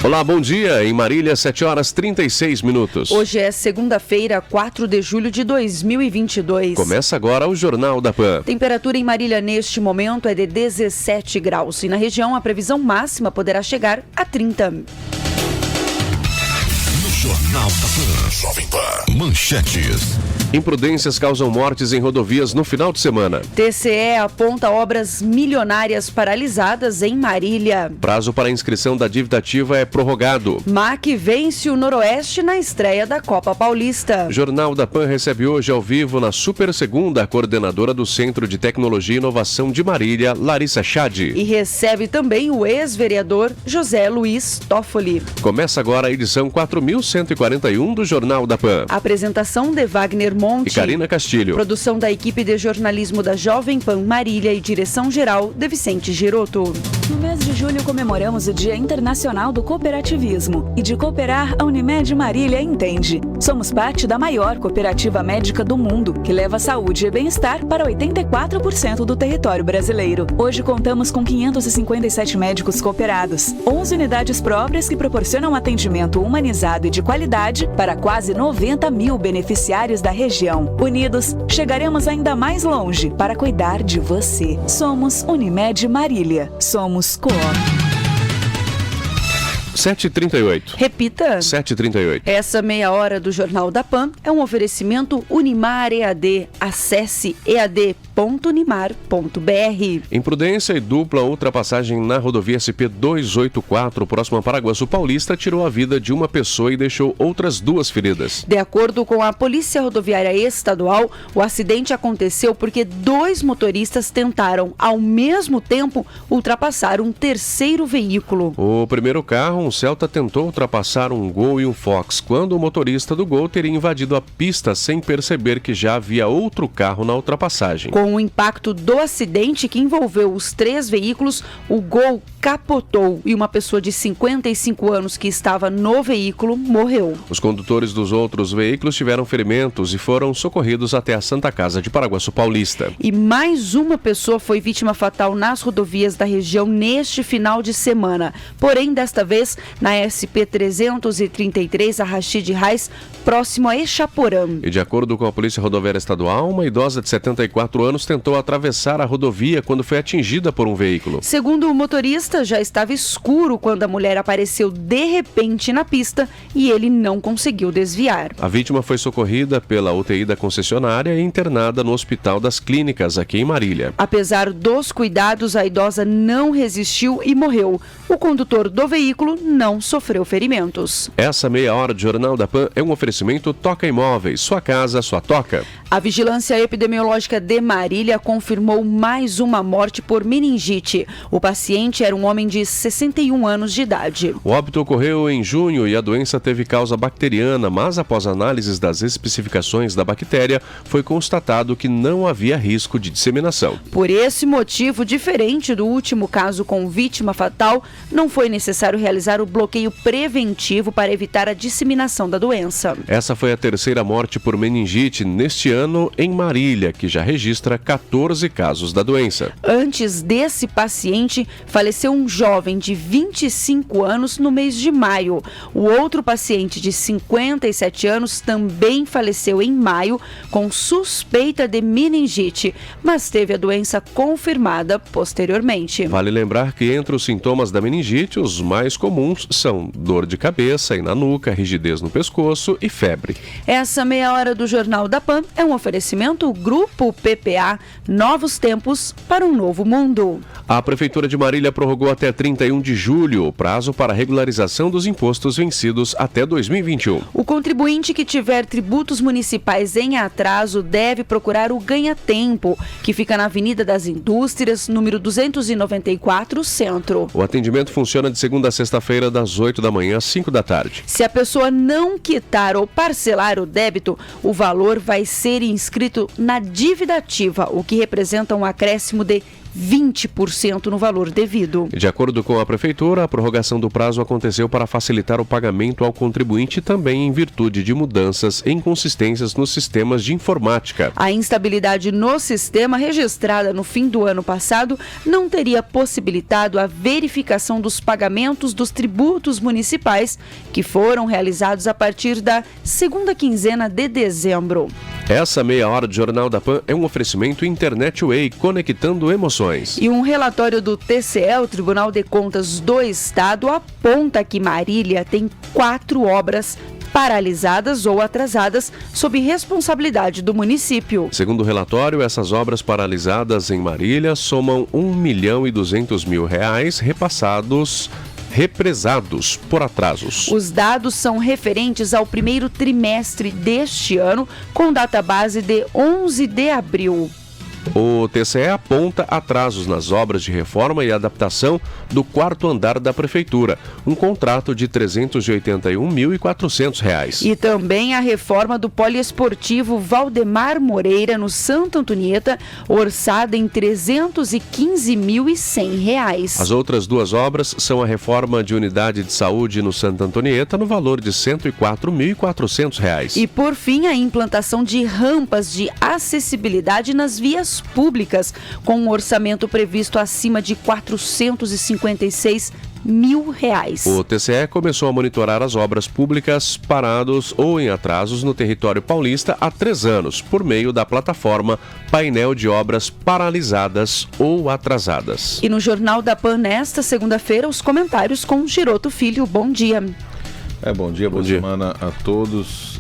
Olá, bom dia. Em Marília, 7h36. Hoje é segunda-feira, 4 de julho de 2022. Começa agora o Jornal da Pan. Temperatura em Marília neste momento é de 17 graus e na região a previsão máxima poderá chegar a 30. No Jornal da Pan. Jovem Pan. Manchetes. Imprudências causam mortes em rodovias no final de semana. TCE aponta obras milionárias paralisadas em Marília. Prazo para inscrição da dívida ativa é prorrogado. MAC vence o Noroeste na estreia da Copa Paulista. Jornal da Pan recebe hoje ao vivo na Super Segunda a coordenadora do Centro de Tecnologia e Inovação de Marília, Larissa Chadi. E recebe também o ex-vereador José Luiz Toffoli. Começa agora a edição 4141 do Jornal da Pan. Apresentação de Wagner Monte e Karina Castilho. Produção da equipe de jornalismo da Jovem Pan Marília e direção-geral de Vicente Giroto. No mês de julho comemoramos o Dia Internacional do Cooperativismo. E de cooperar, a Unimed Marília entende. Somos parte da maior cooperativa médica do mundo, que leva saúde e bem-estar para 84% do território brasileiro. Hoje contamos com 557 médicos cooperados, 11 unidades próprias que proporcionam atendimento humanizado e de qualidade para quase 90 mil beneficiários da região. Unidos, chegaremos ainda mais longe para cuidar de você. Somos Unimed Marília. Somos Coop. 7h38. Repita. 7h38. Essa meia hora do Jornal da Pan é um oferecimento Unimar EAD. Acesse ead.unimar.br. Imprudência e dupla ultrapassagem na rodovia SP-284, próxima a Paraguaçu Paulista, tirou a vida de uma pessoa e deixou outras duas feridas. De acordo com a Polícia Rodoviária Estadual, o acidente aconteceu porque dois motoristas tentaram, ao mesmo tempo, ultrapassar um terceiro veículo. O primeiro carro, um Celta, tentou ultrapassar um Gol e um Fox, quando o motorista do Gol teria invadido a pista sem perceber que já havia outro carro na ultrapassagem. Com o impacto do acidente que envolveu os três veículos, o Gol capotou e uma pessoa de 55 anos que estava no veículo morreu. Os condutores dos outros veículos tiveram ferimentos e foram socorridos até a Santa Casa de Paraguaçu Paulista. E mais uma pessoa foi vítima fatal nas rodovias da região neste final de semana. Porém, desta vez, na SP-333, a Rachid Reis, próximo a Echaporã. E de acordo com a Polícia Rodoviária Estadual, uma idosa de 74 anos tentou atravessar a rodovia quando foi atingida por um veículo. Segundo o motorista, já estava escuro quando a mulher apareceu de repente na pista e ele não conseguiu desviar. A vítima foi socorrida pela UTI da concessionária e internada no Hospital das Clínicas, aqui em Marília. Apesar dos cuidados, a idosa não resistiu e morreu. O condutor do veículo não sofreu ferimentos. Essa meia hora de Jornal da Pan é um oferecimento Toca Imóveis. Sua casa, sua toca. A Vigilância Epidemiológica de Marília confirmou mais uma morte por meningite. O paciente era um homem de 61 anos de idade. O óbito ocorreu em junho e a doença teve causa bacteriana, mas após análises das especificações da bactéria, foi constatado que não havia risco de disseminação. Por esse motivo, diferente do último caso com vítima fatal, não foi necessário realizar o bloqueio preventivo para evitar a disseminação da doença. Essa foi a terceira morte por meningite neste ano em Marília, que já registra 14 casos da doença. Antes desse paciente, faleceu um jovem de 25 anos no mês de maio. O outro paciente de 57 anos também faleceu em maio com suspeita de meningite, mas teve a doença confirmada posteriormente. Vale lembrar que entre os sintomas da meningite, os mais comuns são dor de cabeça e na nuca, rigidez no pescoço e febre. Essa meia hora do Jornal da Pan é um oferecimento Grupo PPA, novos tempos para um novo mundo. A Prefeitura de Marília prorrogou até 31 de julho o prazo para regularização dos impostos vencidos até 2021. O contribuinte que tiver tributos municipais em atraso deve procurar o Ganha-Tempo, que fica na Avenida das Indústrias, número 294, Centro. O atendimento funciona de segunda a sexta-feira, das 8 da manhã às 5 da tarde. Se a pessoa não quitar ou parcelar o débito, o valor vai ser inscrito na dívida ativa, o que representa um acréscimo de 20% no valor devido. De acordo com a Prefeitura, a prorrogação do prazo aconteceu para facilitar o pagamento ao contribuinte e também em virtude de mudanças e inconsistências nos sistemas de informática. A instabilidade no sistema registrada no fim do ano passado não teria possibilitado a verificação dos pagamentos dos tributos municipais que foram realizados a partir da segunda quinzena de dezembro. Essa meia hora de Jornal da Pan é um oferecimento Internet Way, conectando emoções. E um relatório do TCE, o Tribunal de Contas do Estado, aponta que Marília tem 4 obras paralisadas ou atrasadas sob responsabilidade do município. Segundo o relatório, essas obras paralisadas em Marília somam R$1.200.000 represados por atrasos. Os dados são referentes ao primeiro trimestre deste ano, com data base de 11 de abril. O TCE aponta atrasos nas obras de reforma e adaptação do 4º andar da Prefeitura, um contrato de R$381.400. E também a reforma do poliesportivo Valdemar Moreira, no Santa Antonieta, orçada em R$315.100. As outras 2 obras são a reforma de unidade de saúde no Santa Antonieta, no valor de R$104.400. E, por fim, a implantação de rampas de acessibilidade nas vias públicas, com um orçamento previsto acima de R$456 mil. O TCE começou a monitorar as obras públicas parados ou em atrasos no território paulista há 3 anos, por meio da plataforma Painel de Obras Paralisadas ou Atrasadas. E no Jornal da Pan, nesta segunda-feira, os comentários com Giroto Filho. Bom dia. Bom dia, boa semana a todos.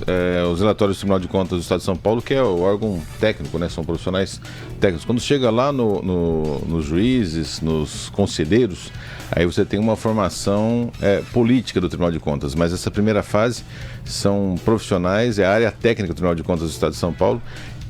Os relatórios do Tribunal de Contas do Estado de São Paulo, que é o órgão técnico, né? São profissionais técnicos. Quando chega lá nos juízes, nos conselheiros, aí você tem uma formação política do Tribunal de Contas. Mas essa primeira fase são profissionais, é a área técnica do Tribunal de Contas do Estado de São Paulo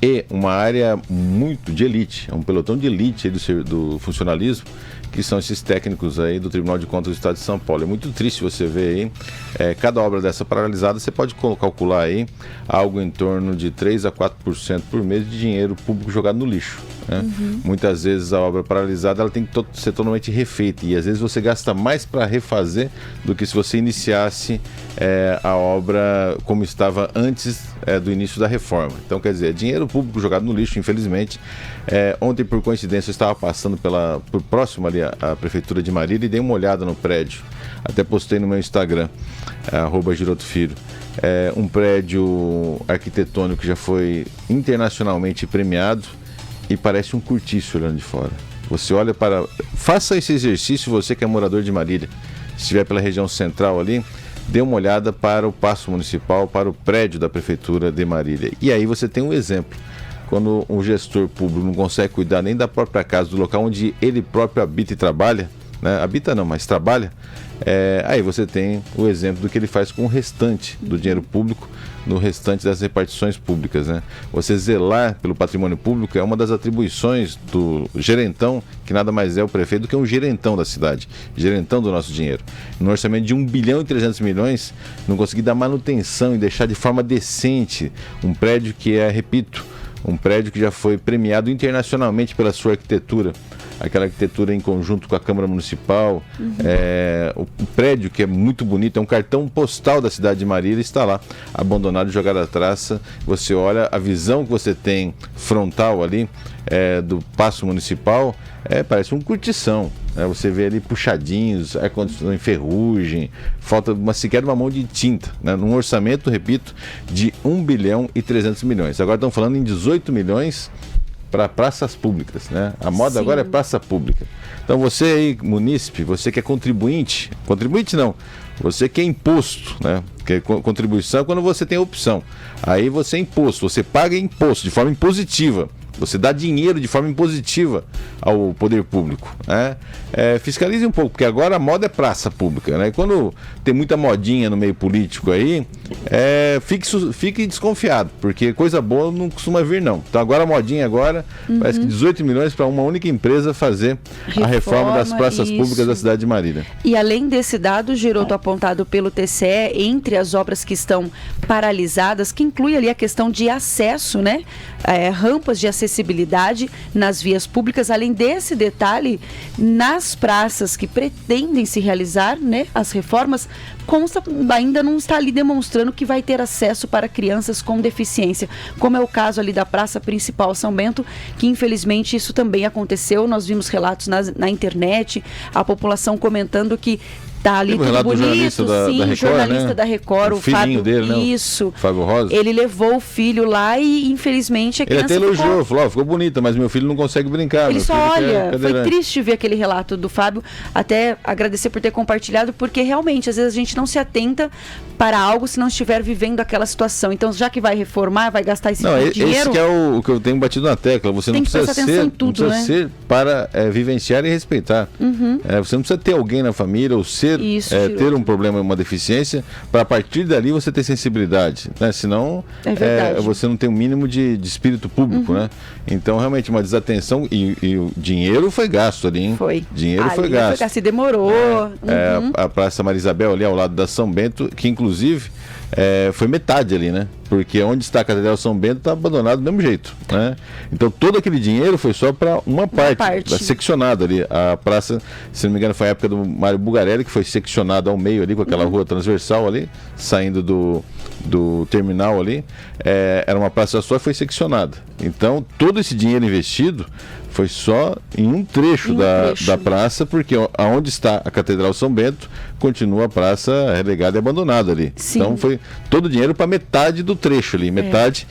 e uma área muito de elite, é um pelotão de elite aí do funcionalismo, que são esses técnicos aí do Tribunal de Contas do Estado de São Paulo. É muito triste você ver aí, cada obra dessa paralisada, você pode calcular aí algo em torno de 3 a 4% por mês de dinheiro público jogado no lixo, né? Muitas vezes a obra paralisada ela tem que ser totalmente refeita e às vezes você gasta mais para refazer do que se você iniciasse a obra como estava antes do início da reforma. Então, quer dizer, dinheiro público jogado no lixo, infelizmente. Ontem, por coincidência, eu estava passando por próximo ali a Prefeitura de Marília e dei uma olhada no prédio. Até postei no meu Instagram, @girotofilho. Um prédio arquitetônico que já foi internacionalmente premiado e parece um cortiço olhando de fora. Você olha faça esse exercício, você que é morador de Marília. Se estiver pela região central ali, dê uma olhada para o Paço Municipal, para o prédio da Prefeitura de Marília. E aí você tem um exemplo. Quando um gestor público não consegue cuidar nem da própria casa, do local onde ele próprio habita e trabalha, né? Habita não, mas trabalha, aí você tem o exemplo do que ele faz com o restante do dinheiro público, no restante das repartições públicas, né? Você zelar pelo patrimônio público é uma das atribuições do gerentão, que nada mais é o prefeito do que um gerentão da cidade, gerentão do nosso dinheiro. No orçamento de R$1.300.000.000, não conseguir dar manutenção e deixar de forma decente um prédio que repito, um prédio que já foi premiado internacionalmente pela sua arquitetura, aquela arquitetura em conjunto com a Câmara Municipal, o prédio que é muito bonito, é um cartão postal da cidade de Marília, está lá, abandonado, jogado à traça. Você olha, a visão que você tem frontal ali do Paço Municipal, parece um cortição. Você vê ali puxadinhos, ar-condicionado em ferrugem, falta sequer uma mão de tinta, né? Num orçamento, repito, de R$1.300.000.000. Agora estão falando em 18 milhões para praças públicas, né? A moda Sim. Agora é praça pública. Então você aí, munícipe, você que é contribuinte não, você que é imposto, né? Que é contribuição quando você tem a opção. Aí você é imposto, você paga imposto de forma impositiva. Você dá dinheiro de forma impositiva ao poder público, né? Fiscalize um pouco, porque agora a moda é praça pública, né? E quando tem muita modinha no meio político aí, fique desconfiado, porque coisa boa não costuma vir, não. Então agora a modinha parece que 18 milhões para uma única empresa fazer a reforma das praças públicas da cidade de Marília. E além desse dado, Giroto, apontado pelo TCE, entre as obras que estão paralisadas, que inclui ali a questão de acesso, né? Rampas de acessibilidade acessibilidade nas vias públicas. Além desse detalhe, nas praças que pretendem se realizar, né, as reformas, consta, ainda não está ali demonstrando que vai ter acesso para crianças com deficiência, como é o caso ali da Praça Principal São Bento, que infelizmente isso também aconteceu. Nós vimos relatos na internet, a população comentando que tá ali tudo bonito, sim, o jornalista da Record, o Fábio, dele, né? Isso. Fábio Rosa. Ele levou o filho lá e infelizmente a criança ele até elogiou, falou, ficou bonita, mas meu filho não consegue brincar. Ele só olha, foi triste ver aquele relato do Fábio, até agradecer por ter compartilhado, porque realmente, às vezes a gente não se atenta para algo se não estiver vivendo aquela situação. Então, já que vai reformar, vai gastar esse dinheiro... Esse que é o que eu tenho batido na tecla, você não precisa ser para vivenciar e respeitar. Você não precisa ter alguém na família ou ter um problema, uma deficiência, para a partir dali você ter sensibilidade, né? Senão você não tem o mínimo de espírito público, né? Então realmente uma desatenção e o dinheiro foi gasto ali, hein? Foi. Dinheiro foi gasto. Se demorou. A Praça Maria Isabel ali ao lado da São Bento, que inclusive foi metade ali, né? Porque onde está a Catedral São Bento está abandonado do mesmo jeito, né? Então todo aquele dinheiro foi só para uma parte. Seccionada ali. A praça, se não me engano, foi a época do Mário Bugarelli, que foi seccionada ao meio ali, com aquela rua transversal ali, saindo do terminal ali. Era uma praça só e foi seccionada. Então todo esse dinheiro investido foi só em um trecho da praça, porque aonde está a Catedral São Bento continua a praça relegada e abandonada ali. Sim. Então foi todo o dinheiro para metade do trecho ali, metade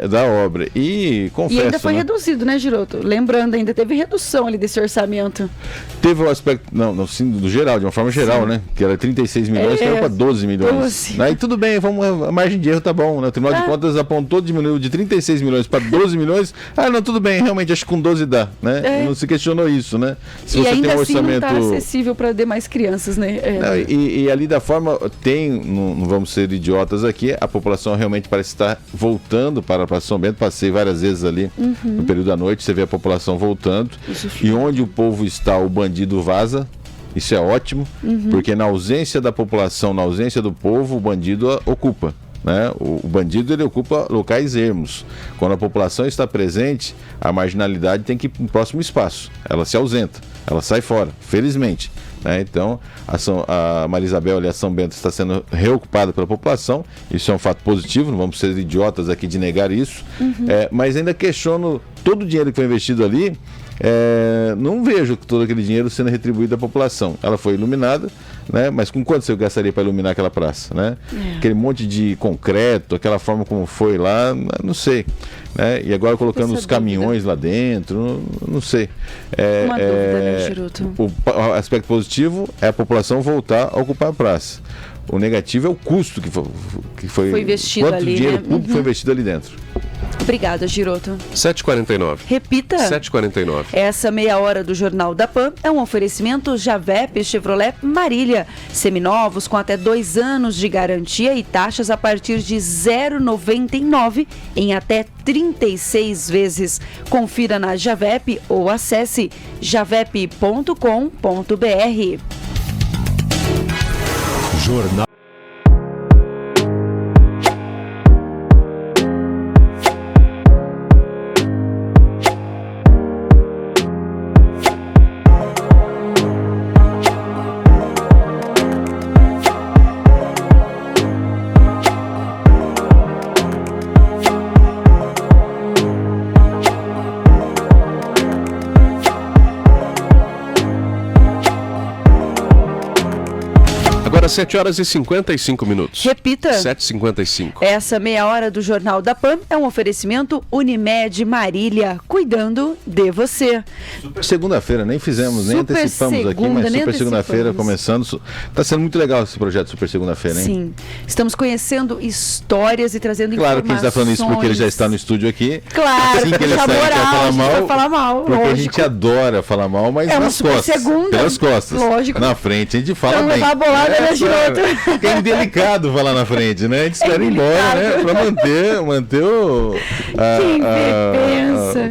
da obra. E confesso... E ainda foi reduzido, né, Giroto? Lembrando, ainda teve redução ali desse orçamento. Teve o aspecto, do geral, de uma forma geral, né? Que era 36 milhões, caiu para 12 milhões. Aí tudo bem, a margem de erro tá bom, né? O Tribunal de Contas apontou, diminuiu de 36 milhões para 12 milhões. Não, tudo bem, realmente, acho que com 12 dá, né? Não se questionou isso, né? Se você ainda tem um orçamento... assim não está acessível para demais crianças, né? E ali da forma, não vamos ser idiotas aqui, a população realmente parece estar voltando para a Praça São Bento. Passei várias vezes ali no período da noite, você vê a população voltando. E onde o povo está, o bandido vaza. Isso é ótimo, porque na ausência da população, na ausência do povo, o bandido ocupa. Né? O bandido ele ocupa locais ermos. Quando a população está presente, a marginalidade tem que ir para um próximo espaço. Ela se ausenta, ela sai fora, felizmente. Né? Então, a Maria Isabel e a São Bento está sendo reocupada pela população. Isso é um fato positivo, não vamos ser idiotas aqui de negar isso. Mas ainda questiono todo o dinheiro que foi investido ali. Não vejo todo aquele dinheiro sendo retribuído à população. Ela foi iluminada, né? Mas com quanto você gastaria para iluminar aquela praça, né? Aquele monte de concreto, aquela forma como foi lá, não sei, né? E agora colocando os caminhões lá dentro, não sei. Uma dúvida, né, Giroto? O aspecto positivo é a população voltar a ocupar a praça. O negativo é o custo que foi investido ali, quanto dinheiro público foi investido ali dentro. Obrigada, Giroto. 7h49. Repita. 7h49. Essa meia hora do Jornal da Pan é um oferecimento Javep Chevrolet Marília. Seminovos com até 2 anos de garantia e taxas a partir de 0,99 em até 36 vezes. Confira na Javep ou acesse javep.com.br. Jornal. Agora 7h55. Repita. 7h55. Essa meia hora do Jornal da Pan é um oferecimento Unimed Marília, cuidando de você. Super segunda-feira, nem fizemos, nem antecipamos aqui, mas super segunda-feira começando. Está sendo muito legal esse projeto Super Segunda-feira, hein? Sim. Estamos conhecendo histórias e trazendo informações. Claro que a gente está falando isso porque ele já está no estúdio aqui. Claro, assim que ele já vai falar mal. Porque lógico. a gente adora falar mal, mas é nas costas. Segunda, pelas costas. Lógico. Na frente a gente fala bem. Levar bolada né, Giroto? Que é indelicado falar na frente, né? A gente espera ir embora, né? Pra manter o...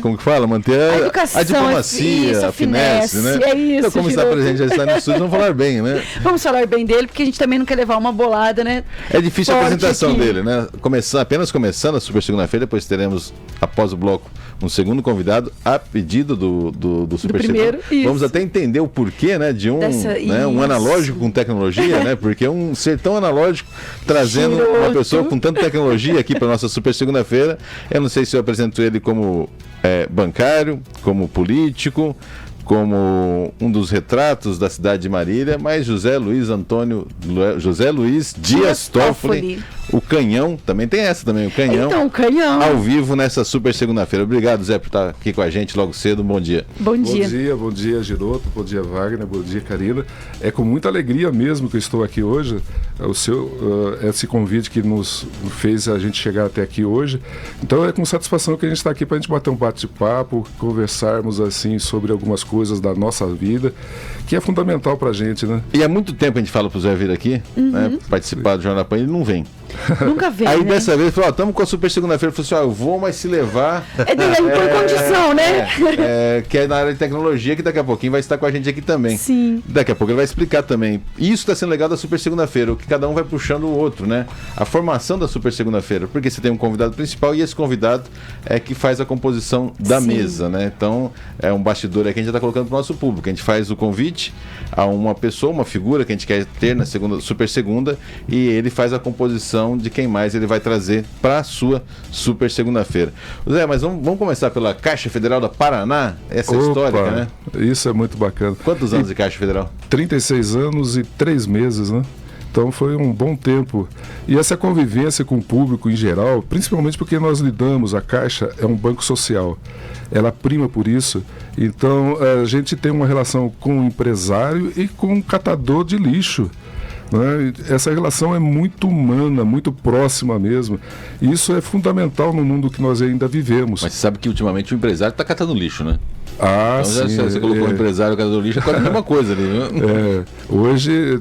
como que fala? Manter a diplomacia, a finesse, né? É isso, então, como está presente, já está no estúdio, vamos falar bem, né? Vamos falar bem dele, porque a gente também não quer levar uma bolada, né? É difícil a apresentação aqui dele, né? Apenas começando a Super Segunda-feira, depois teremos, após o bloco, um segundo convidado a pedido do Super primeiro, Segunda. Vamos até entender o porquê, né? De um analógico com tecnologia, né? Porque um ser tão analógico trazendo uma pessoa com tanta tecnologia aqui para nossa Super Segunda-feira. Eu não sei se eu apresento ele como bancário, como político, como um dos retratos da cidade de Marília, mas José Luiz Dias Toffoli, o Canhão, também tem essa também, o Canhão. Então, o Canhão. Ao vivo nessa Super Segunda-feira. Obrigado, Zé, por estar aqui com a gente logo cedo. Bom dia. Bom dia. Bom dia, Giroto. Bom dia, Wagner. Bom dia, Karina. É com muita alegria mesmo que eu estou aqui hoje. Esse convite que nos fez a gente chegar até aqui hoje. Então é com satisfação que a gente está aqui para a gente bater um bate-papo, conversarmos assim sobre algumas coisas da nossa vida, que é fundamental para a gente, né? E há muito tempo a gente fala para o Zé vir aqui, né, participar do Jornal da Pan, ele não vem. Nunca veio. Aí né? Dessa vez ele falou: estamos com a Super Segunda-feira. Eu falei assim: eu vou, mas se levar. Por condição, né? Que é na área de tecnologia, que daqui a pouquinho vai estar com a gente aqui também. Sim. Daqui a pouco ele vai explicar também. Isso está sendo legal da Super Segunda-feira, o que cada um vai puxando o outro, né? A formação da Super Segunda-feira, porque você tem um convidado principal e esse convidado é que faz a composição da mesa, né? Então, é um bastidor aí que a gente já está colocando para o nosso público. A gente faz o convite a uma pessoa, uma figura que a gente quer ter na Super Segunda, e ele faz a composição de quem mais ele vai trazer para a sua Super Segunda-feira. Zé, mas vamos começar pela Caixa Federal da Paraná, essa histórica, né? Isso é muito bacana. Quantos anos de Caixa Federal? 36 anos e 3 meses, né? Então foi um bom tempo. E essa convivência com o público em geral, principalmente porque nós lidamos, a Caixa é um banco social, ela prima por isso. Então a gente tem uma relação com o empresário e com o catador de lixo. Né? Essa relação é muito humana, muito próxima mesmo. E isso é fundamental no mundo que nós ainda vivemos. Mas você sabe que ultimamente o empresário está catando lixo, né? Então, sim, você colocou o empresário e o catador de lixo, é quase a mesma coisa ali, né? Hoje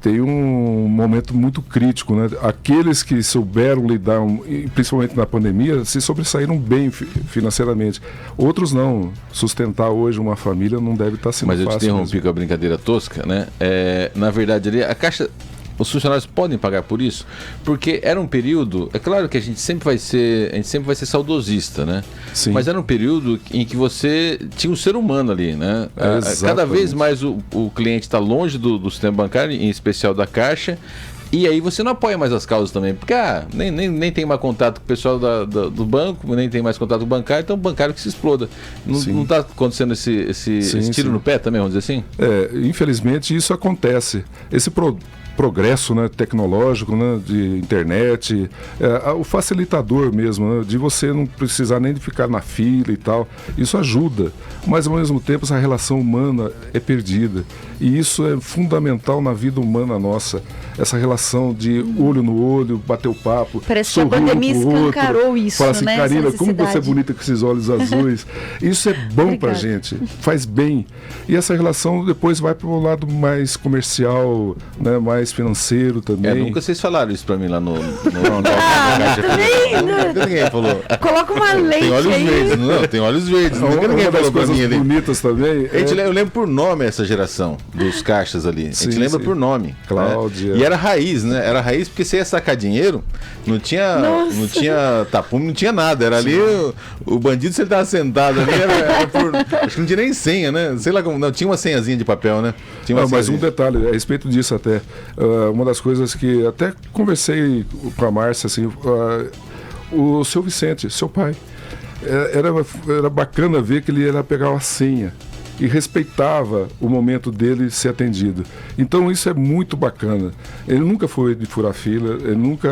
tem um momento muito crítico, né? Aqueles que souberam lidar, principalmente na pandemia, se sobressaíram bem financeiramente. Outros não. Sustentar hoje uma família não deve estar sendo fácil. Mas eu te interrompi com a brincadeira tosca, né? Na verdade, ali, a Caixa... Os funcionários podem pagar por isso? Porque era um período... É claro que a gente sempre vai ser saudosista, né? Sim. Mas era um período em que você tinha um ser humano ali, né? Cada vez mais o cliente está longe do sistema bancário, em especial da Caixa. E aí você não apoia mais as causas também, porque nem tem mais contato com o pessoal do banco, nem tem mais contato com o bancário, então o bancário que se exploda. Não está acontecendo esse tiro no pé também, vamos dizer assim? Infelizmente isso acontece. Esse progresso, né, tecnológico, né, de internet, o facilitador mesmo, né, de você não precisar nem de ficar na fila e tal, isso ajuda, mas ao mesmo tempo essa relação humana é perdida, e isso é fundamental na vida humana nossa, essa relação de olho no olho, bater o papo, parece que a pandemia escancarou isso, fala assim, né, Karina, como você é bonita com esses olhos azuis, isso é bom pra gente, faz bem, e essa relação depois vai para o lado mais comercial, né, mais financeiro também. Nunca vocês falaram isso pra mim lá no ninguém falou. Coloca uma leite. Tem olhos aí. verdes, não, tem olhos verdes. Nunca ninguém falou pra mim ali. Bonitas também. Eu lembro por nome essa geração dos caixas ali. A gente lembra por nome. Cláudia. Né? E era raiz, né? Era raiz porque você ia sacar dinheiro, não tinha tapume, não tinha nada. Era ali o bandido, se ele tava sentado ali, acho que não tinha nem senha, né? Sei lá como. Não, tinha uma senhazinha de papel, né? Mas um detalhe a respeito disso até. Uma das coisas que até conversei com a Márcia, assim, o seu Vicente, seu pai, era bacana ver que ele ia pegar uma senha e respeitava o momento dele ser atendido. Então isso é muito bacana. Ele nunca foi de furar fila, ele nunca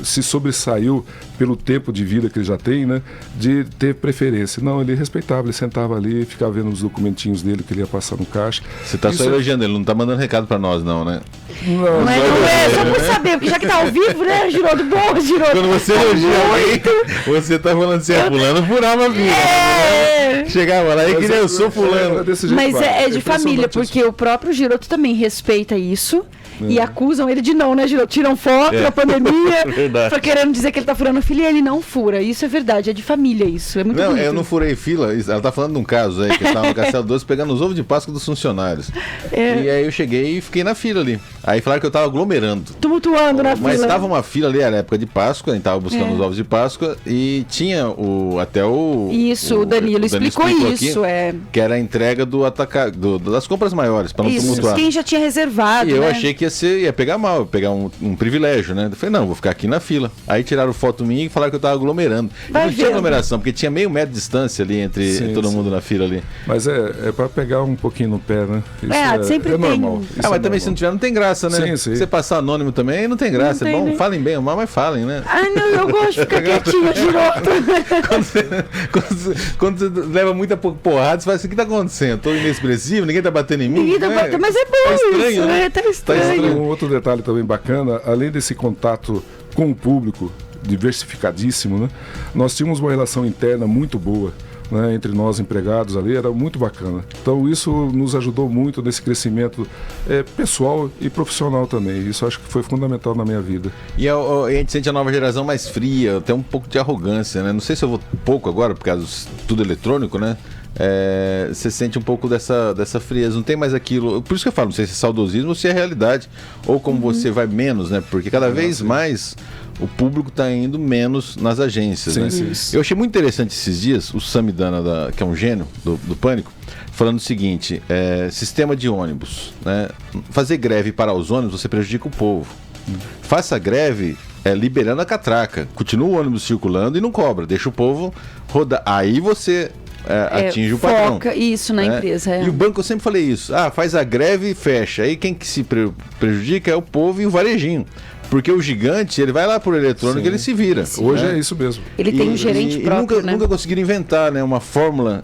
se sobressaiu pelo tempo de vida que ele já tem, né, de ter preferência. Não, ele respeitava, ele sentava ali, ficava vendo os documentinhos dele que ele ia passar no caixa. Você está só elogiando, ele não está mandando recado para nós não, né? Não é, só por saber, porque já que tá ao vivo, né, Giroto? Bom, Giroto. Quando você elogia alguém, você tá falando assim, fulano furava a vida. Chegava lá e queria, eu sou fulano. Mas é de família, porque o próprio Giroto também respeita isso. E acusam ele de não, né, Giro? Tiram foto na pandemia, querendo dizer que ele tá furando fila e ele não fura. Isso é verdade, é de família isso. É muito Não, bonito. eu não furei fila. Ela tá falando de um caso aí, que estava no Castelo Doce pegando os ovos de Páscoa dos funcionários. E aí eu cheguei e fiquei na fila ali. Aí falaram que eu tava aglomerando. Tumultuando na fila. Mas tava uma fila ali, era época de Páscoa, a gente tava buscando os ovos de Páscoa e tinha até o... Isso, o Danilo explicou isso, que era a entrega das compras maiores, para não tumultuar. Quem já tinha reservado, E eu achei que ia pegar mal, ia pegar um privilégio, né? Eu falei, não, vou ficar aqui na fila. Aí tiraram foto minha e falaram que eu tava aglomerando. Não tinha aglomeração, porque tinha meio metro de distância ali entre todo mundo na fila ali. Mas é para pegar um pouquinho no pé, né? Isso sempre tem. Normal. Mas também se não tiver, não tem graça, né? Sim. Você passar anônimo também, não tem graça. Não É bom, tem, né? falem bem ou mal, mas falem, né? Ah, não, eu gosto de ficar quietinha, Quando você leva muita porrada, você fala assim, o que tá acontecendo? Tô inexpressivo, ninguém tá batendo em mim? Ninguém tá batendo, mas é bom estranho, isso, né? Tá estranho. Um outro detalhe também bacana, além desse contato com o público diversificadíssimo, né? Nós tínhamos uma relação interna muito boa. Né, entre nós empregados ali, era muito bacana. Então isso nos ajudou muito nesse crescimento pessoal e profissional também. Isso acho que foi fundamental na minha vida. E a gente sente a nova geração mais fria, até um pouco de arrogância, né? Não sei se eu vou pouco agora, por causa de tudo eletrônico, né? Você sente um pouco dessa frieza, não tem mais aquilo. Por isso que eu falo, não sei se é saudosismo ou se é realidade, ou como você vai menos, né? Porque cada vez mais o público está indo menos nas agências, né? Sim. Eu achei muito interessante esses dias o Samidana, que é um gênio do Pânico, falando o seguinte: sistema de ônibus, né? Fazer greve para os ônibus, você prejudica o povo. Faça greve liberando a catraca, continua o ônibus circulando e não cobra, deixa o povo rodar. Aí você atinge o padrão. Foca isso na empresa. E o banco, eu sempre falei isso. Faz a greve e fecha. Aí quem que se prejudica é o povo e o varejinho. Porque o gigante, ele vai lá por eletrônico e ele se vira. Hoje é isso mesmo. Ele tem um gerente próprio, nunca conseguiram inventar, né, uma fórmula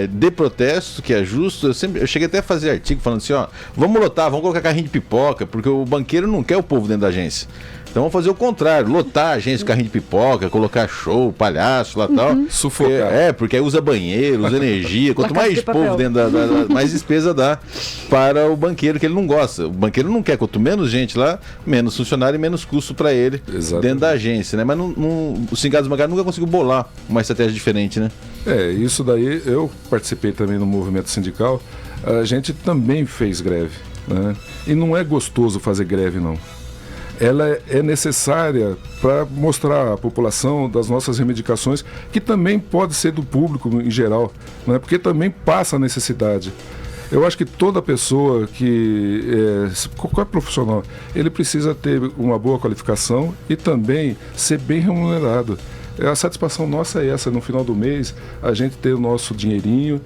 de protesto que é justo. Eu cheguei até a fazer artigo falando assim, vamos lotar, vamos colocar carrinho de pipoca, porque o banqueiro não quer o povo dentro da agência. Então vamos fazer o contrário, lotar a agência com carrinho de pipoca, colocar show, palhaço lá e tal. Sufocar. Porque aí usa banheiro, usa energia. Quanto mais povo dentro mais despesa dá para o banqueiro, que ele não gosta. O banqueiro não quer, quanto menos gente lá, menos funcionário e menos custo para ele. Exatamente. Dentro da agência, né? Mas o sindicato bancário nunca conseguiu bolar uma estratégia diferente, né? Isso daí, eu participei também no movimento sindical, a gente também fez greve, né? E não é gostoso fazer greve, não. Ela é necessária para mostrar à população das nossas reivindicações, que também pode ser do público em geral, né? Porque também passa a necessidade. Eu acho que toda pessoa qualquer profissional, ele precisa ter uma boa qualificação e também ser bem remunerado. A satisfação nossa é essa, no final do mês, a gente ter o nosso dinheirinho,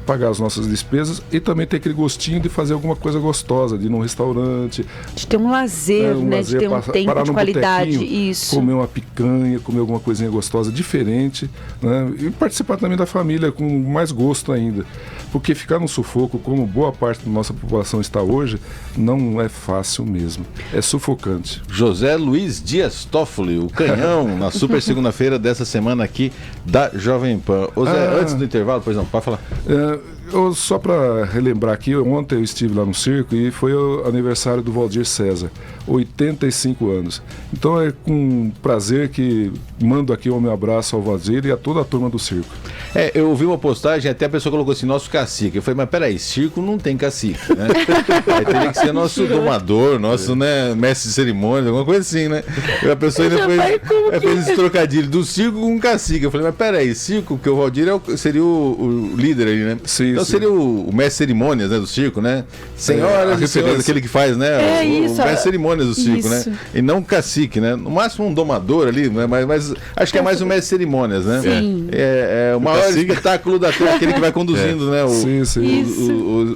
pagar as nossas despesas e também ter aquele gostinho de fazer alguma coisa gostosa, de ir num restaurante. De ter um lazer, né? De ter um tempo de qualidade. Isso. Comer uma picanha, comer alguma coisinha gostosa, diferente, né? E participar também da família com mais gosto ainda. Porque ficar no sufoco, como boa parte da nossa população está hoje, não é fácil mesmo. É sufocante. José Luiz Dias Toffoli, o canhão, na super segunda-feira dessa semana aqui da Jovem Pan. Ô Zé, antes do intervalo, pois não, pode falar. Só para relembrar aqui, ontem eu estive lá no circo e foi o aniversário do Valdir César, 85 anos. Então é com prazer que mando aqui o meu abraço ao Valdir e a toda a turma do circo. Eu ouvi uma postagem, até a pessoa colocou assim, nosso cacique. Eu falei, mas peraí, circo não tem cacique, né? Aí teria que ser nosso domador, nosso mestre de cerimônia, alguma coisa assim, né? E a pessoa ainda fez esse trocadilho do circo com cacique. Eu falei, mas peraí, circo, porque o Valdir seria o líder aí, né? Sim, então seria o mestre de cerimônias, né, do circo, né? Senhoras e senhores, aquele que faz, né? O mestre de cerimônias do circo, né? E não cacique, né? No máximo um domador ali, né? Mas acho que é mais um mestre de cerimônias, né? Sim. É o maior espetáculo da terra, aquele que vai conduzindo, né?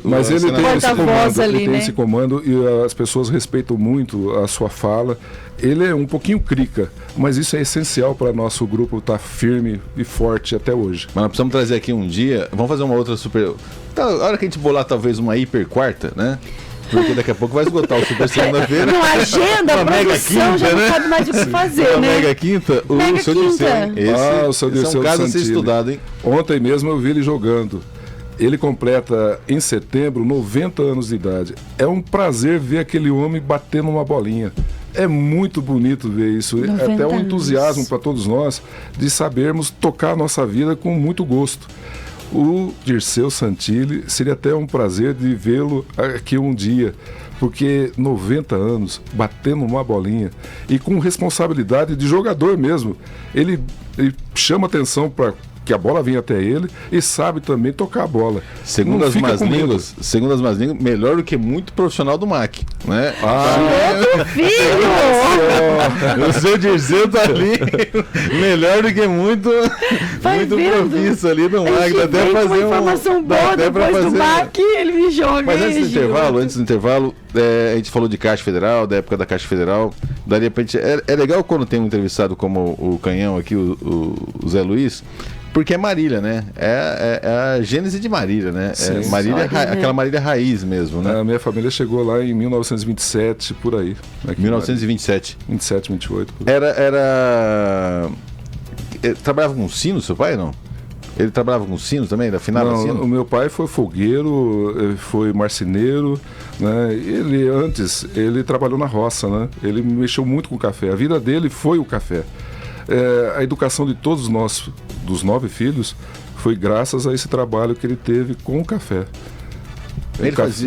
Mas ele tem esse comando, ali, né? esse comando e as pessoas respeitam muito a sua fala. Ele é um pouquinho crica, mas isso é essencial para nosso grupo estar firme e forte até hoje. Mas nós precisamos trazer aqui um dia, vamos fazer uma outra super... A hora que a gente bolar talvez uma hiper quarta, né? Porque daqui a pouco vai esgotar o Super Segunda-feira. Não, a agenda, a produção já não sabe mais o que fazer, né? Mega Quinta, o seu Dirceu, hein? O seu Dirceu é um caso a ser estudado, hein? Ontem mesmo eu vi ele jogando. Ele completa em setembro 90 anos de idade. É um prazer ver aquele homem batendo uma bolinha. É muito bonito ver isso. É até um entusiasmo para todos nós de sabermos tocar a nossa vida com muito gosto. O Dirceu Santilli, seria até um prazer de vê-lo aqui um dia, porque 90 anos, batendo uma bolinha e com responsabilidade de jogador mesmo. Ele chama atenção para que a bola venha até ele e sabe também tocar a bola. Segundo as más línguas, melhor do que muito profissional do MAC, né? O seu Dirceu tá ali, melhor do que muito profissa ali no MAC. Dá até fazer uma informação boa depois do MAC, ele me joga. Mas antes do intervalo, a gente falou de Caixa Federal, da época da Caixa Federal. Daria pra gente, é legal quando tem um entrevistado como o Canhão aqui, o Zé Luiz, porque é Marília, né? É a gênese de Marília, né? Sim, Marília, aquela Marília raiz mesmo, né? A minha família chegou lá em 1927, por aí. 1927. 27, 28. Trabalhava com sino, seu pai, não? Ele trabalhava com sino também? Ele afinava sino? O meu pai foi folgueiro, foi marceneiro, né? Ele trabalhou na roça, né? Ele mexeu muito com café. A vida dele foi o café. A educação de todos nós, dos 9 filhos, foi graças a esse trabalho que ele teve com o café.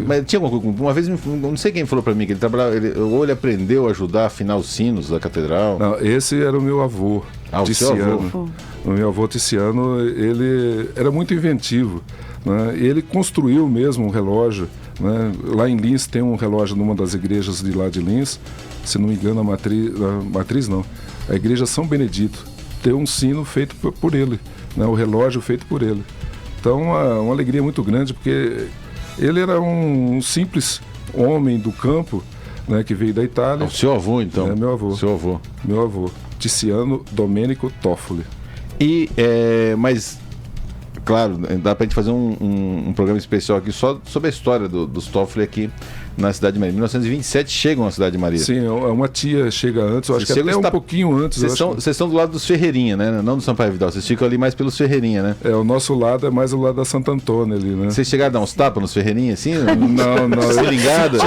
Mas tinha uma vez, não sei quem falou para mim, que ele trabalhava, ou ele aprendeu a ajudar a afinar os sinos da catedral. Não, esse era o meu avô, Ticiano. O meu avô Ticiano, ele era muito inventivo, né? Ele construiu mesmo um relógio, né? Lá em Lins tem um relógio numa das igrejas de lá de Lins, se não me engano a igreja São Benedito, tem um sino feito por ele, né? O relógio feito por ele. Então, uma alegria muito grande, porque ele era um simples homem do campo, né, que veio da Itália. O seu avô, então? É, meu avô. Seu avô. Meu avô, Ticiano Domenico Toffoli. Mas, claro, dá pra gente fazer um programa especial aqui só sobre a história dos Toffoli aqui na cidade de Marília. Em 1927 chegam à cidade de Marília. Sim, uma tia chega antes, eu acho que até um pouquinho antes. Vocês estão do lado dos Ferreirinha, né? Não do Sampaio Vidal, vocês ficam ali mais pelos Ferreirinha, né? O nosso lado é mais o lado da Santo Antônio ali, né? Vocês chegaram a dar uns tapas nos Ferreirinha, assim? Não. Seringada?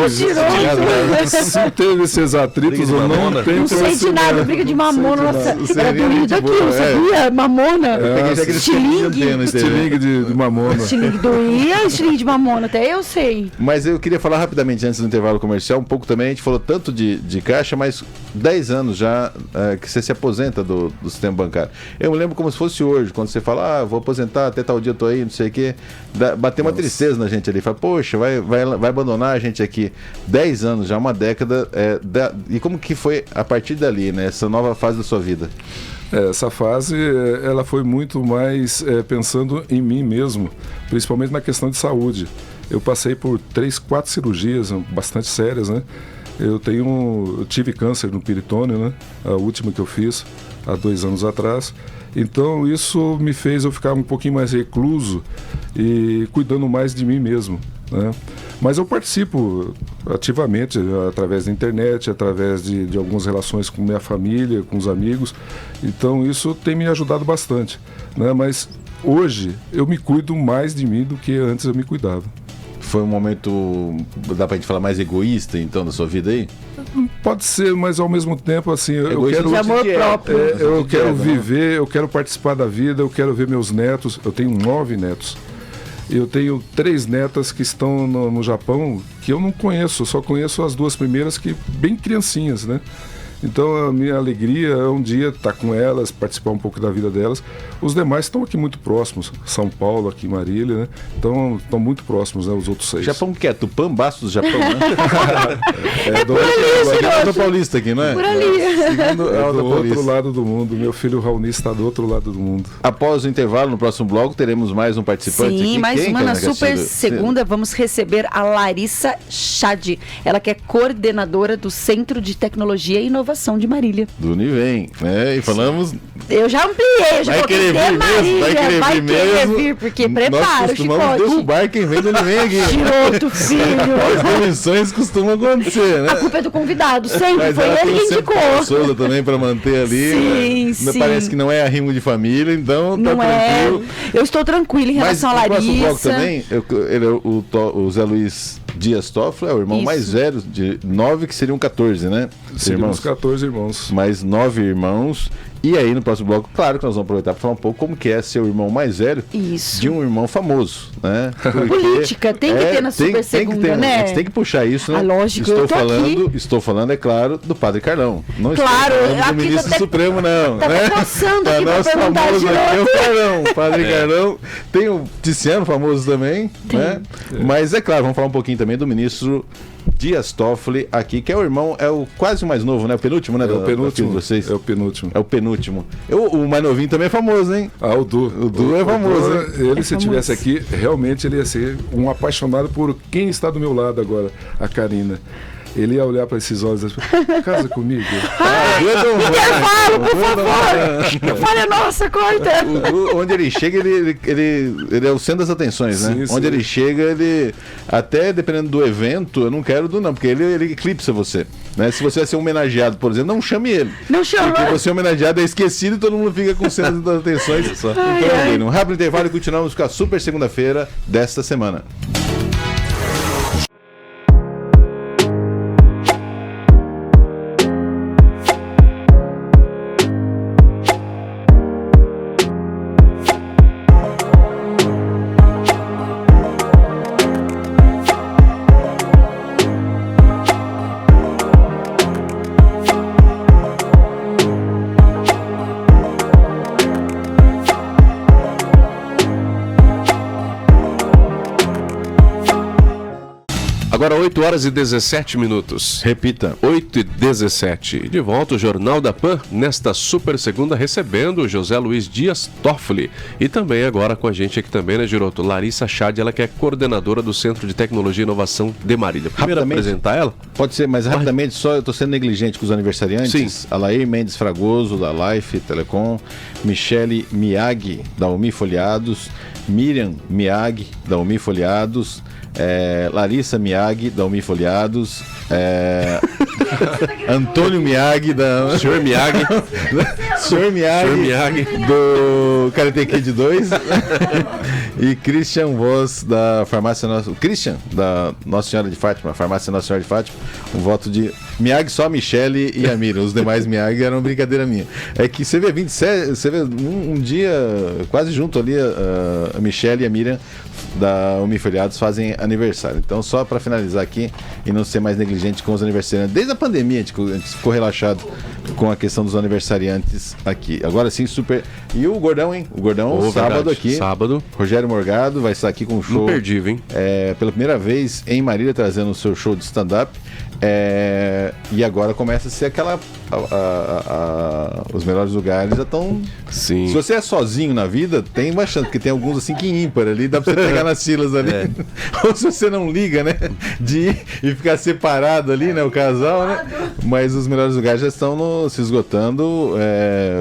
Se teve esses atritos ou não tem. Não sei de nada, briga de mamona. Era doído aquilo, sabia? Mamona. Estilingue de mamona. Estilingue doía, estilingue de mamona, até eu sei. Mas eu queria falar rapidamente, antes do intervalo comercial, um pouco também, a gente falou tanto de caixa, mas 10 anos já que você se aposenta do sistema bancário. Eu me lembro como se fosse hoje, quando você fala, vou aposentar, até tal dia eu tô aí, não sei o quê, bateu uma tristeza na gente ali, fala, poxa, vai abandonar a gente aqui. 10 anos, já uma década, e como que foi a partir dali, né, essa nova fase da sua vida? Essa fase, ela foi muito mais pensando em mim mesmo, principalmente na questão de saúde. Eu passei por 3, 4 cirurgias bastante sérias, né? Eu tive câncer no peritônio, né? A última que eu fiz há 2 anos atrás. Então isso me fez eu ficar um pouquinho mais recluso e cuidando mais de mim mesmo, né? Mas eu participo ativamente através da internet, através de algumas relações com minha família, com os amigos. Então isso tem me ajudado bastante, né? Mas hoje eu me cuido mais de mim do que antes eu me cuidava. Foi um momento, dá pra gente falar, mais egoísta, então, da sua vida aí? Pode ser, mas ao mesmo tempo, assim, eu quero... De amor próprio. Eu quero viver, eu quero participar da vida, eu quero ver meus netos. Eu tenho 9 netos. Eu tenho 3 netas que estão no Japão, que eu não conheço, eu só conheço as 2 primeiras, que bem criancinhas, né? Então a minha alegria é um dia estar com elas, participar um pouco da vida delas. Os demais estão aqui muito próximos, São Paulo, aqui em Marília, né? Então estão muito próximos, né? Os outros 6. Japão que é? Tupã, Bastos, Japão, né? Do Paulista aqui, não é? Por ali. Do outro lado do mundo. Meu filho Raoni está do outro lado do mundo. Após o intervalo, no próximo bloco, teremos mais um participante. Sim, aqui. mais uma na Super Segunda. Vamos receber a Larissa Chad. Ela que é coordenadora do Centro de Tecnologia e Inovação de Marília. Do Univem, né? E falamos Eu já ampliei, já vai querer vir mesmo? Vai querer vir, porque prepara, nós costumamos derrubar quem vem do Unimed aqui. Giroto, filho. As demissões costumam acontecer, né? A culpa é do convidado, sempre. Mas foi ele que indicou. Souza também para manter ali. Sim. Parece que não é arrimo de família, então não tá tranquilo. Eu estou tranquilo em relação à Larissa. Mas no próximo bloco também, o Zé Luiz Dias Toffoli é o irmão mais velho de 9, que seriam 14, né? Seríamos 14 irmãos. Mais 9 irmãos. E aí, no próximo bloco, claro que nós vamos aproveitar para falar um pouco como que é ser o irmão mais velho de um irmão famoso, né? Porque política, tem que ter na Super Segunda, né? A gente tem que puxar isso, né? Lógico, estou falando, é claro, do Padre Carlão. Não claro, estou falando do ministro Supremo, não. Tá né? passando aqui nosso pra perguntar famoso de aqui é o Carlão, Padre Carlão. Tem o Tiziano famoso também, né? Mas é claro, vamos falar um pouquinho também do ministro Dias Toffoli aqui, que é o irmão, quase o mais novo, né? O penúltimo, né? É o penúltimo. De vocês. É o penúltimo. É o penúltimo. O mais novinho também é famoso, hein? O Du. O Du é famoso, hein? Ele, se estivesse aqui, realmente ele ia ser um apaixonado por quem está do meu lado agora, a Karina. Ele ia olhar para esses olhos e dizer, casa comigo. Intervalo, por favor. Falha nossa, corta. Onde ele chega, ele é o centro das atenções, né? Sim. Onde ele chega, ele... Até dependendo do evento, eu não quero não, porque ele eclipsa você. Né? Se você vai ser homenageado, por exemplo, não chame ele. Não chama. Porque você é homenageado, é esquecido e todo mundo fica com o centro das atenções. Então, um rápido intervalo e continuamos com a super segunda-feira desta semana. Agora 8 horas e 17 minutos. Repita. 8 e 17. De volta o Jornal da Pan, nesta super segunda, recebendo o José Luiz Dias Toffoli. E também agora com a gente aqui também, né, Giroto? Larissa Chad, ela que é coordenadora do Centro de Tecnologia e Inovação de Marília. Primeiro apresentar ela? Pode ser, mas rapidamente, só eu estou sendo negligente com os aniversariantes. Sim. Alair Mendes Fragoso, da Life Telecom, Michele Miyagi, da Umi Folhados, Miriam Miyagi, da Umi Folhados, Larissa Miyagi, da Umi Folhados, Antônio Miyagi, da... Senhor Miyagi. Senhor Miyagi, do Karate Kid 2 e Christian Voss, da Farmácia Nossa... Christian, da Nossa Senhora de Fátima, Farmácia Nossa Senhora de Fátima, um voto de Miyagi, só a Michele e a Miriam. Os demais Miyagi eram brincadeira minha. É que você vê 27, você vê um dia quase junto ali, a Michele e a Miriam da Umi Folhados fazem aniversário. Então, só para finalizar aqui e não ser mais negligente com os aniversariantes. Desde a pandemia a gente ficou relaxado com a questão dos aniversariantes aqui. Agora sim, super. E o Gordão, hein? O Gordão, sábado verdade. Aqui. Sábado. Rogério Morgado vai estar aqui com um show. Imperdível, hein? Pela primeira vez em Marília, trazendo o seu show de stand-up. E agora começa a ser aquela. Os melhores lugares já estão. Sim. Se você é sozinho na vida, tem bastante, porque tem alguns assim que ímpar ali, dá pra você pegar nas filas ali. Ou se você não liga, né? De ir e ficar separado ali, né? O casal, né? Mas os melhores lugares já estão se esgotando.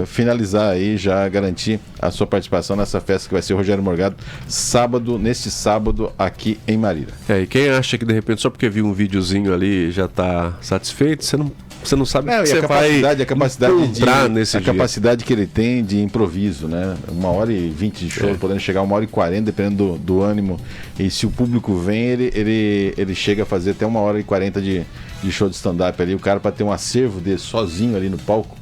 Finalizar aí, já garantir a sua participação nessa festa que vai ser o Rogério Morgado, neste sábado, aqui em Marília. E quem acha que de repente só porque viu um videozinho ali já tá satisfeito, você não sabe que você vai encontrar nesse dia. A capacidade que ele tem de improviso, né? 1h20 de show, podendo chegar 1h40, dependendo do ânimo. E se o público vem, ele chega a fazer até 1h40 de show de stand-up ali. O cara, para ter um acervo dele sozinho ali no palco,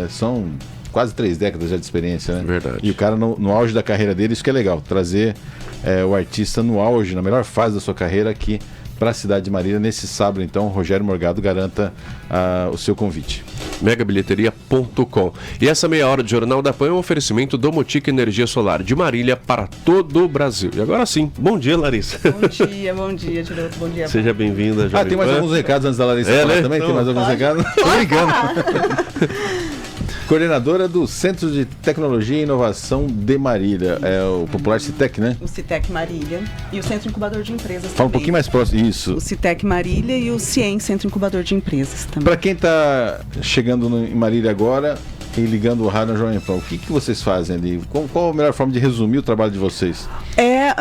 são quase 3 décadas já de experiência, né? Verdade. E o cara no auge da carreira dele, isso que é legal, trazer o artista no auge, na melhor fase da sua carreira aqui para a cidade de Marília. Nesse sábado, então, Rogério Morgado, garanta o seu convite. Megabilheteria.com. E essa meia hora de Jornal da Pan é um oferecimento do Motica Energia Solar de Marília para todo o Brasil. E agora sim, bom dia, Larissa. Bom dia, Giroto, bom dia. Seja bem-vinda, Jovem tem mais alguns recados antes da Larissa falar, né? Também? Tem mais alguns recados? Tô ligando. Coordenadora do Centro de Tecnologia e Inovação de Marília, o popular CITEC, né? O CITEC Marília e o Centro Incubador de Empresas. Fala um pouquinho mais próximo, isso. O CITEC Marília e o CIEM, Centro Incubador de Empresas também. Para quem está chegando em Marília agora, e ligando o rádio na Jovem Pan, o que vocês fazem ali? Qual a melhor forma de resumir o trabalho de vocês?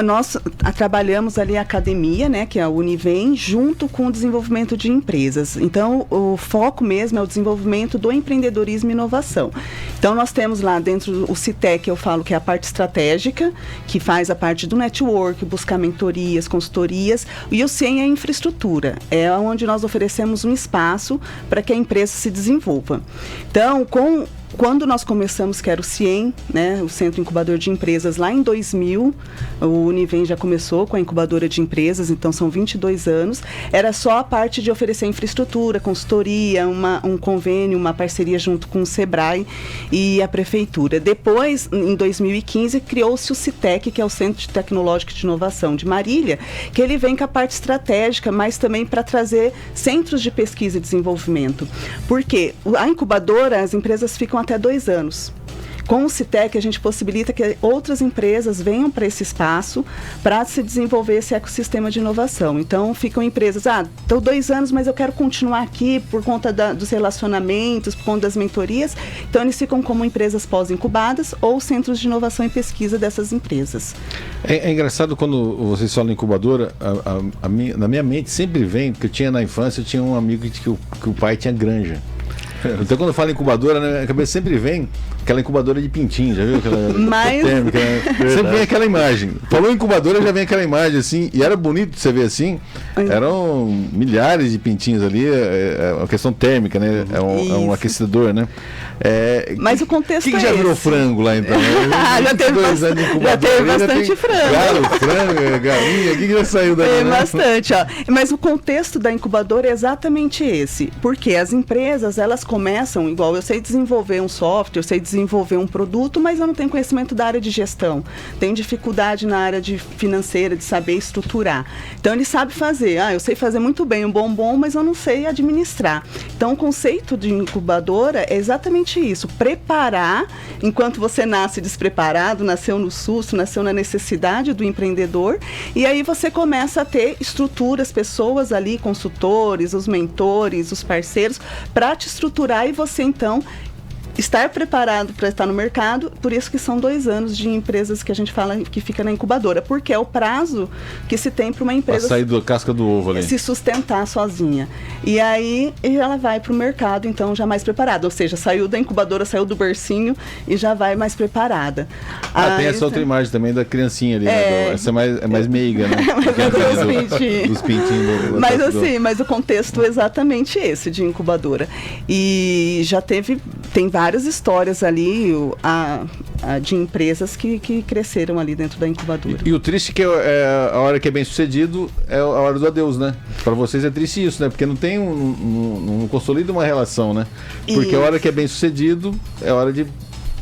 Nós trabalhamos ali a academia, né, que é a Univem, junto com o desenvolvimento de empresas. Então, o foco mesmo é o desenvolvimento do empreendedorismo e inovação. Então, nós temos lá dentro o CITEC, eu falo que é a parte estratégica, que faz a parte do network, buscar mentorias, consultorias, e o CIEM é a infraestrutura, é onde nós oferecemos um espaço para que a empresa se desenvolva. Então, quando nós começamos, que era o CIEM, né, o Centro Incubador de Empresas, lá em 2000, o Univem já começou com a incubadora de empresas, então são 22 anos, era só a parte de oferecer infraestrutura, consultoria, um convênio, uma parceria junto com o Sebrae e a Prefeitura. Depois, em 2015, criou-se o CITEC, que é o Centro Tecnológico de Inovação de Marília, que ele vem com a parte estratégica, mas também para trazer centros de pesquisa e desenvolvimento. Porque a incubadora, as empresas ficam até 2 anos. Com o CITEC, a gente possibilita que outras empresas venham para esse espaço para se desenvolver esse ecossistema de inovação. Então, ficam empresas, estou 2 anos, mas eu quero continuar aqui por conta dos relacionamentos, por conta das mentorias. Então, eles ficam como empresas pós-incubadas ou centros de inovação e pesquisa dessas empresas. É engraçado quando vocês falam incubadora, na minha mente sempre vem, porque na infância eu tinha um amigo que o pai tinha granja. Então, quando eu falo incubadora, na minha cabeça sempre vem aquela incubadora de pintinho, já viu? Aquela térmica, né? Sempre vem aquela imagem. Falou incubadora, já vem aquela imagem assim, e era bonito você ver assim, eram milhares de pintinhos ali, é uma questão térmica, né? É um aquecedor, né? Mas o contexto que já virou frango lá então? Já teve bastante frango. Galo, frango, galinha, o que já saiu daí? Tem bastante, ó. Mas o contexto da incubadora é exatamente esse, porque as empresas, elas começam, igual eu sei desenvolver um software, eu sei desenvolver um produto, mas eu não tenho conhecimento da área de gestão, tenho dificuldade na área de financeira, de saber estruturar. Então ele sabe fazer, eu sei fazer muito bem um bombom, mas eu não sei administrar. Então o conceito de incubadora é exatamente isso, preparar, enquanto você nasce despreparado, nasceu no susto, nasceu na necessidade do empreendedor, e aí você começa a ter estruturas, pessoas ali, consultores, os mentores, os parceiros, para te estruturar e você então estar preparado para estar no mercado. Por isso que são 2 anos de empresas que a gente fala que fica na incubadora, porque é o prazo que se tem para uma empresa sair da casca do ovo ali, se sustentar sozinha. E aí ela vai para o mercado, então, já mais preparada. Ou seja, saiu da incubadora, saiu do bercinho e já vai mais preparada. Tem essa outra imagem também da criancinha ali, né? Essa é mais meiga, né? Dos pintinhos. Mas assim, mas o contexto é exatamente esse de incubadora. E já tem várias histórias ali de empresas que cresceram ali dentro da incubadora. E o triste que é a hora que é bem sucedido é a hora do adeus, né? Para vocês é triste isso, né? Porque não tem não consolida uma relação, né? Porque a hora que é bem sucedido é a hora de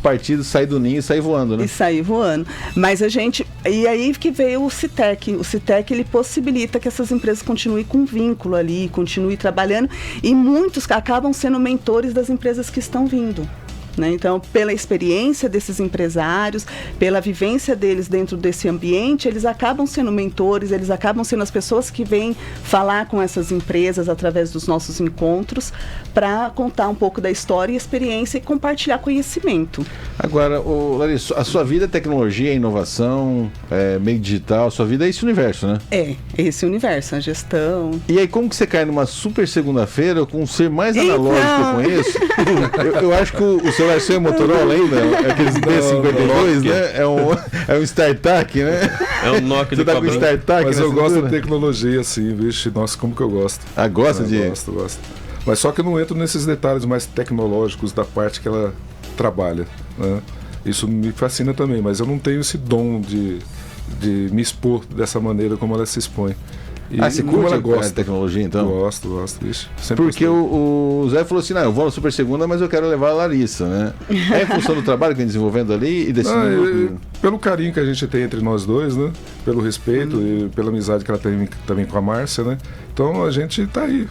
partir, sair do ninho e sair voando, né? E sair voando. Mas e aí que veio o CITEC. O CITEC, ele possibilita que essas empresas continuem com vínculo ali, continuem trabalhando, e muitos acabam sendo mentores das empresas que estão vindo. Né? Então, pela experiência desses empresários, pela vivência deles dentro desse ambiente, eles acabam sendo mentores, eles acabam sendo as pessoas que vêm falar com essas empresas através dos nossos encontros para contar um pouco da história e experiência e compartilhar conhecimento. Agora, Larissa, a sua vida é tecnologia, é inovação, meio digital, a sua vida é esse universo, né? É esse universo, a gestão. E aí, como que você cai numa super segunda-feira com um ser mais analógico que eu conheço? eu acho que o celular seu é Motorola ainda, aqueles D52, né? É um StarTAC, né? É um Nokia de com StarTAC. Mas eu gosto de tecnologia, assim, vixe, nossa, como que eu gosto. Gosta de? Gosto. Mas só que eu não entro nesses detalhes mais tecnológicos da parte que ela trabalha, né? Isso me fascina também, mas eu não tenho esse dom de me expor dessa maneira como ela se expõe. Você curte ela gosta de tecnologia, então? Gosto, isso. Porque o Zé falou assim, eu vou na Super Segunda, mas eu quero levar a Larissa, né? É em função do trabalho que vem desenvolvendo ali e decidiu... Pelo carinho que a gente tem entre nós dois, né? Pelo respeito e pela amizade que ela tem também com a Márcia, né? Então a gente tá aí,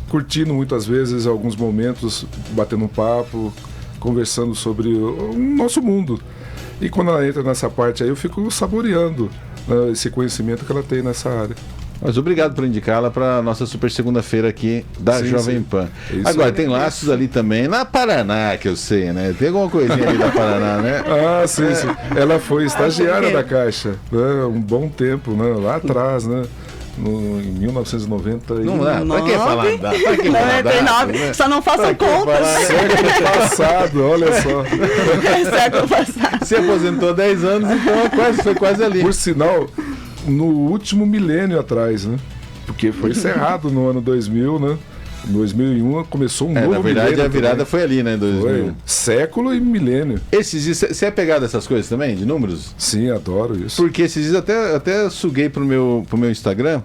curtindo muitas vezes alguns momentos, batendo um papo, conversando sobre o nosso mundo. E quando ela entra nessa parte aí, eu fico saboreando, né, esse conhecimento que ela tem nessa área. Mas obrigado por indicá-la para nossa super segunda-feira aqui da Jovem Pan. Agora, tem laços ali também na Paraná, que eu sei, né? Tem alguma coisinha ali da Paraná, né? Ah, sim. Ela foi estagiária da Caixa, né? Um bom tempo, né? Lá atrás, né? Em 1990. Não dá, pra que falar? Pra que 99, né? Só não façam contas. Século passado, olha só. Século passado. Se aposentou há 10 anos, então foi quase ali. Por sinal, no último milênio atrás, né? Porque foi encerrado no ano 2000, né? Em 2001 começou um novo milênio. Na verdade, a virada também. foi ali, né? 2001. Foi século e milênio. Esses dias, você é pegado dessas coisas também, de números? Sim, adoro isso. Porque esses dias até suguei pro meu Instagram.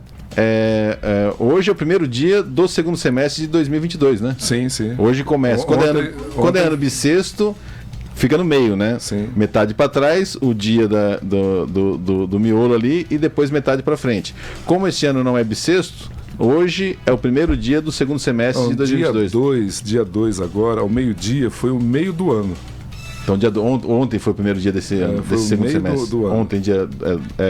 Hoje é o primeiro dia do segundo semestre de 2022, né? Sim. Hoje começa. Quando é ano bissexto, fica no meio, né? Sim. Metade para trás, o dia do miolo ali, e depois metade para frente. Como esse ano não é bissexto, hoje é o primeiro dia do segundo semestre de 2022. Dia 2 agora, ao meio-dia, foi o meio do ano. Então, ontem foi o primeiro dia desse segundo semestre. Do ano. Ontem,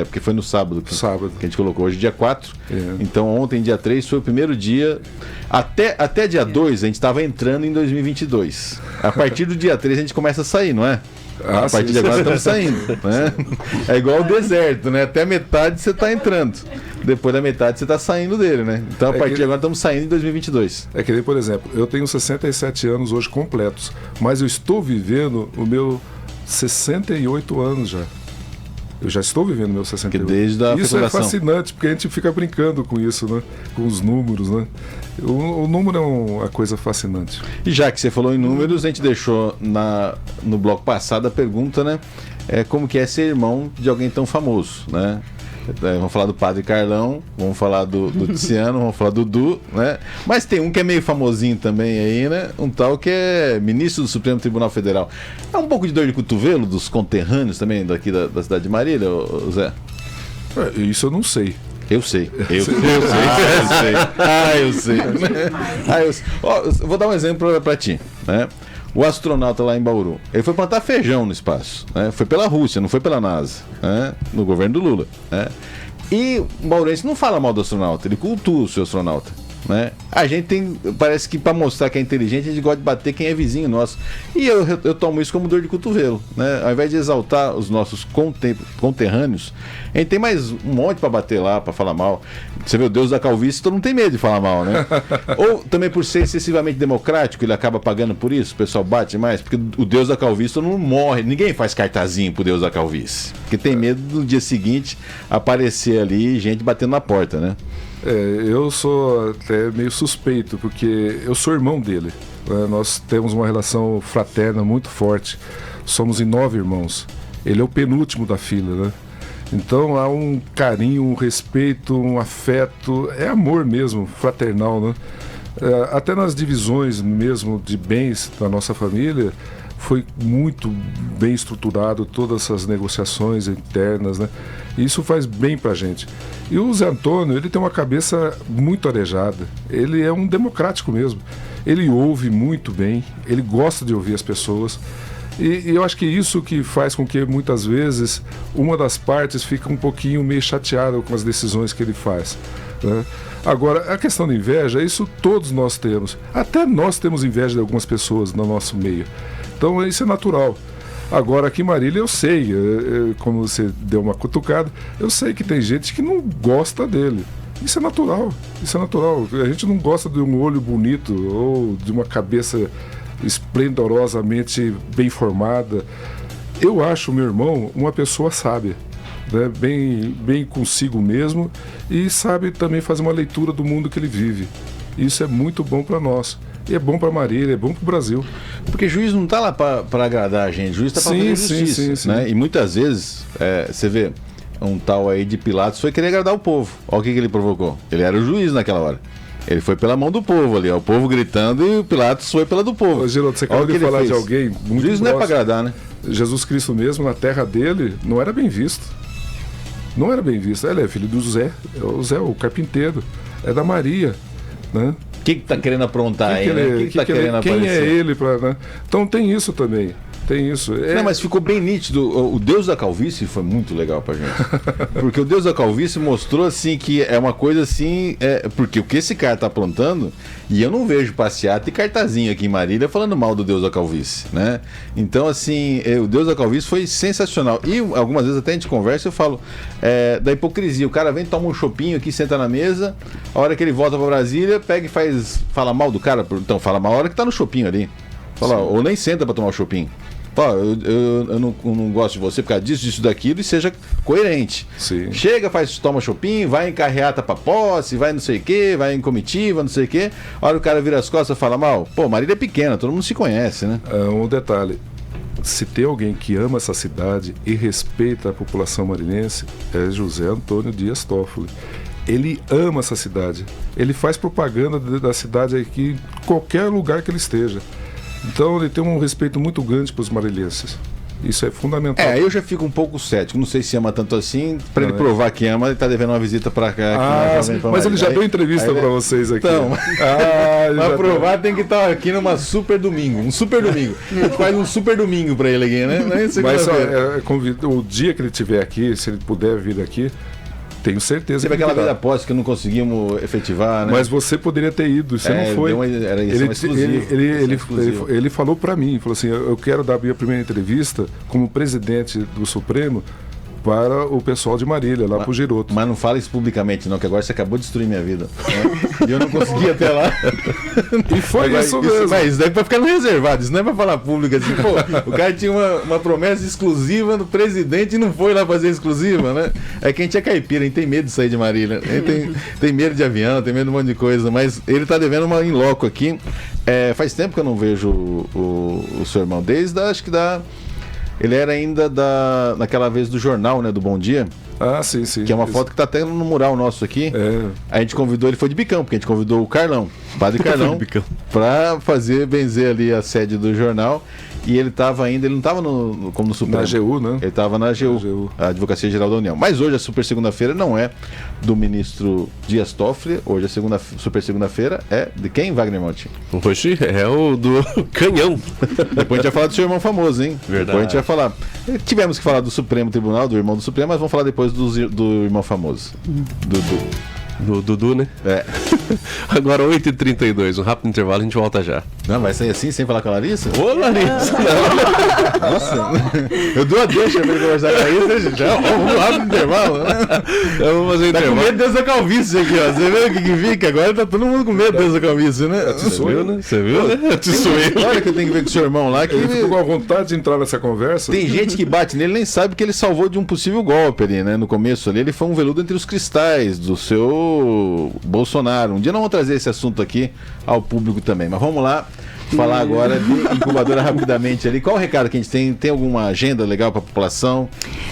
porque foi no sábado que a gente colocou. Hoje, dia 4. Então, ontem, dia 3, foi o primeiro dia. Até dia 2, a gente estava entrando em 2022. A partir do dia 3, a gente começa a sair, não é? A partir de agora estamos saindo, né? É igual o deserto, né? Até a metade você está entrando. Depois da metade você está saindo dele, né? Então a partir de agora estamos saindo em 2022. É que nem, por exemplo, eu tenho 67 anos hoje completos, mas eu estou vivendo o meu 68 anos já. Eu já estou vivendo meu 68. Desde a isso fecundação. É fascinante, porque a gente fica brincando com isso, né? Com os números, né? O número é uma coisa fascinante. E já que você falou em números, a gente deixou no bloco passado a pergunta, né? Como que é ser irmão de alguém tão famoso, né? Vamos falar do Padre Carlão, vamos falar do Tiziano, vamos falar do Dudu, né? Mas tem um que é meio famosinho também aí, né? Um tal que é ministro do Supremo Tribunal Federal. É um pouco de dor de cotovelo dos conterrâneos também daqui da cidade de Marília, Zé? Isso eu não sei. Eu sei. Eu sei. Vou dar um exemplo pra ti, né? O astronauta lá em Bauru, ele foi plantar feijão no espaço, né? Foi pela Rússia, não foi pela NASA, né? No governo do Lula, né? E o bauruense não fala mal do astronauta, ele cultua o seu astronauta, né? A gente parece que para mostrar que é inteligente, a gente gosta de bater quem é vizinho nosso. E eu tomo isso como dor de cotovelo, né? Ao invés de exaltar os nossos conterrâneos, a gente tem mais um monte para bater lá, para falar mal. Você vê o Deus da calvície, todo mundo tem medo de falar mal, né? Ou também por ser excessivamente democrático, ele acaba pagando por isso, o pessoal bate mais, porque o Deus da calvície todo mundo morre, ninguém faz cartazinho pro Deus da calvície, porque tem medo no dia seguinte aparecer ali gente batendo na porta, né? Eu sou até meio suspeito, porque eu sou irmão dele. Nós temos uma relação fraterna muito forte. Somos em 9 irmãos. Ele é o penúltimo da fila, né? Então há um carinho, um respeito, um afeto, é amor mesmo, fraternal, né? Até nas divisões mesmo de bens da nossa família, foi muito bem estruturado, todas essas negociações internas, né? E isso faz bem pra gente. E o Zé Antônio, ele tem uma cabeça muito arejada, ele é um democrático mesmo, ele ouve muito bem, ele gosta de ouvir as pessoas, e eu acho que isso que faz com que muitas vezes uma das partes fica um pouquinho meio chateada com as decisões que ele faz, né? Agora, a questão da inveja, isso todos nós temos, até nós temos inveja de algumas pessoas no nosso meio. Então isso é natural. Agora aqui em Marília eu sei, como você deu uma cutucada, eu sei que tem gente que não gosta dele. Isso é natural, isso é natural. A gente não gosta de um olho bonito ou de uma cabeça esplendorosamente bem formada. Eu acho o meu irmão uma pessoa sábia, né? Bem consigo mesmo, e sabe também fazer uma leitura do mundo que ele vive. Isso é muito bom para nós. E é bom para Marília, é bom para o Brasil. Porque juiz não está lá para agradar a gente, juiz está para fazer justiça. Sim. Né? E muitas vezes, você vê, um tal aí de Pilatos foi querer agradar o povo. Olha o que ele provocou. Ele era o juiz naquela hora. Ele foi pela mão do povo ali, ó, o povo gritando, e o Pilatos foi pela do povo. Ô, Geraldo, você acabou de falar de alguém muito juiz não é para agradar, né? Jesus Cristo mesmo, na terra dele, não era bem visto. Não era bem visto. Ele é filho do Zé, o Zé, o carpinteiro. É da Maria, né? O que tá querendo aprontar aí, né? Quem é ele para, né? Então tem isso também. Tem isso. Não, mas ficou bem nítido. O Deus da Calvície foi muito legal pra gente. Porque o Deus da Calvície mostrou assim que é uma coisa assim. Porque o que esse cara tá aprontando, e eu não vejo passeata e cartazinho aqui em Marília falando mal do Deus da Calvície, né? Então, assim, o Deus da Calvície foi sensacional. E algumas vezes até a gente conversa e eu falo da hipocrisia. O cara vem, toma um chopinho aqui, senta na mesa, a hora que ele volta pra Brasília, pega e fala mal do cara. Então, fala mal a hora que tá no chopinho ali. Fala, ou nem senta pra tomar o chopinho. Eu não gosto de você por causa disso, daquilo, e seja coerente. Sim. Chega, toma chopinho, vai em carreata pra posse, vai não sei o que, vai em comitiva, não sei o que. A hora o cara vira as costas e fala mal. Marília é pequena, todo mundo se conhece, né? Um detalhe. Se tem alguém que ama essa cidade e respeita a população marinense, é José Antônio Dias Toffoli. Ele ama essa cidade. Ele faz propaganda da cidade aqui em qualquer lugar que ele esteja. Então ele tem um respeito muito grande para os marilhenses. Isso é fundamental. Eu já fico um pouco cético. Não sei se ama tanto assim. Para ele provar que ama, ele está devendo uma visita para cá. Mas ele já deu entrevista para vocês aqui. Então, para provar tem que estar aqui numa super domingo. Um super domingo. Faz um super domingo para ele aqui, né? Mas o dia que ele estiver aqui, se ele puder vir aqui, tenho certeza que aquela velha aposta que não conseguimos efetivar, né? Mas você poderia ter ido, você não foi. Ele falou para mim, falou assim, eu quero dar a minha primeira entrevista como presidente do Supremo para o pessoal de Marília, lá pro Giroto. Mas não fala isso publicamente não, que agora você acabou de destruir minha vida, né? E eu não consegui até lá. E foi isso mesmo. Mas isso daí é pra ficar no reservado, isso não é pra falar público assim. O cara tinha uma promessa exclusiva do presidente e não foi lá fazer exclusiva, né? É que a gente é caipira, a gente tem medo de sair de Marília. A gente tem medo de avião, tem medo de um monte de coisa, mas ele tá devendo uma in loco aqui. Faz tempo que eu não vejo o seu irmão, acho que ele era ainda naquela vez do jornal, né? Do Bom Dia. Sim. Que é uma foto que tá até no mural nosso aqui. A gente convidou, ele foi de bicão, porque a gente convidou o Carlão, o padre Carlão, pra benzer ali a sede do jornal. E ele estava ainda, ele não estava como no Supremo. Na AGU, né? Ele estava na AGU, a Advocacia Geral da União. Mas hoje a super segunda-feira não é do ministro Dias Toffoli, hoje a super segunda-feira é de quem, Wagner Monte? Hoje é o do Canhão. Depois a gente vai falar do seu irmão famoso, hein? Verdade. Depois a gente vai falar. Tivemos que falar do Supremo Tribunal, do irmão do Supremo, mas vamos falar depois do irmão famoso. Do Dudu, né? Agora 8h32, um rápido intervalo, a gente volta já. Não, vai sair assim, sem falar com a Larissa? Ô, Larissa! Nossa, eu dou a deixa pra ele conversar com a Larissa, já vamos rápido intervalo, né? Vamos fazer intervalo. Tá com medo dessa calvície aqui, ó. Você vê o que fica? Agora tá todo mundo com medo dessa calvície, né? Você viu, né? Você viu, né? Olha que eu tenho que ver com o seu irmão lá. Ele ficou com a vontade de entrar nessa conversa. Tem gente que bate nele, nem sabe que ele salvou de um possível golpe ali, né? No começo ali, ele foi um veludo entre os cristais do seu Bolsonaro. Um dia nós vamos trazer esse assunto aqui ao público também, mas vamos lá falar agora de incubadora rapidamente ali. Qual o recado que a gente tem? Tem alguma agenda legal para a população?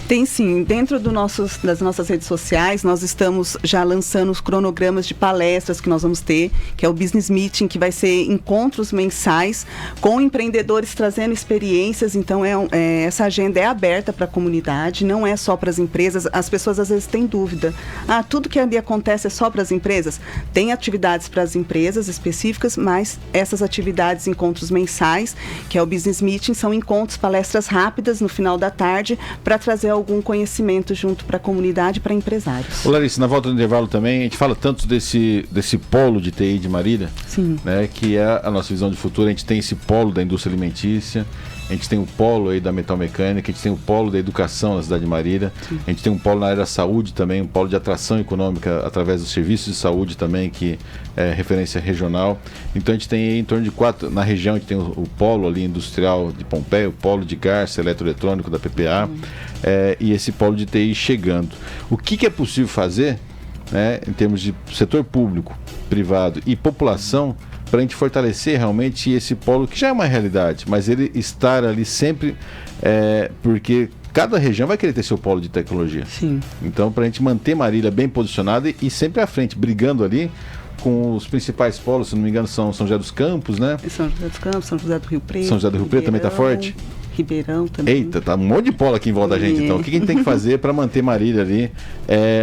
Tem sim. Dentro das nossas redes sociais, nós estamos já lançando os cronogramas de palestras que nós vamos ter, que é o Business Meeting, que vai ser encontros mensais com empreendedores trazendo experiências. Então, essa agenda é aberta para a comunidade, não é só para as empresas. As pessoas às vezes têm dúvida. Tudo que ali acontece é só para as empresas? Tem atividades para as empresas específicas, mas essas atividades, encontros mensais, que é o Business Meeting, são encontros, palestras rápidas no final da tarde para trazer algum conhecimento junto para a comunidade, para empresários. Ô Larissa, na volta do intervalo também, a gente fala tanto desse polo de TI de Marília, sim, né, que é a nossa visão de futuro. A gente tem esse polo da indústria alimentícia, a gente tem o polo aí da metalmecânica, a gente tem o polo da educação na cidade de Marília, sim, a gente tem um polo na área da saúde também, um polo de atração econômica através dos serviços de saúde também, que é referência regional. Então a gente tem aí em torno de 4, na região a gente tem o polo ali industrial de Pompeia, o polo de Garça, eletroeletrônico da PPA, e esse polo de TI chegando. O que é possível fazer, né, em termos de setor público, privado e população, para a gente fortalecer realmente esse polo que já é uma realidade, mas ele estar ali sempre, porque cada região vai querer ter seu polo de tecnologia. Sim. Então, para a gente manter Marília bem posicionada e sempre à frente, brigando ali com os principais polos, se não me engano, São José dos Campos, né? São José dos Campos, São José do Rio Preto. São José do Rio Preto também está forte? Ribeirão também. Eita, tá um monte de polo aqui em volta da gente, então. O que a gente tem que fazer para manter Marília ali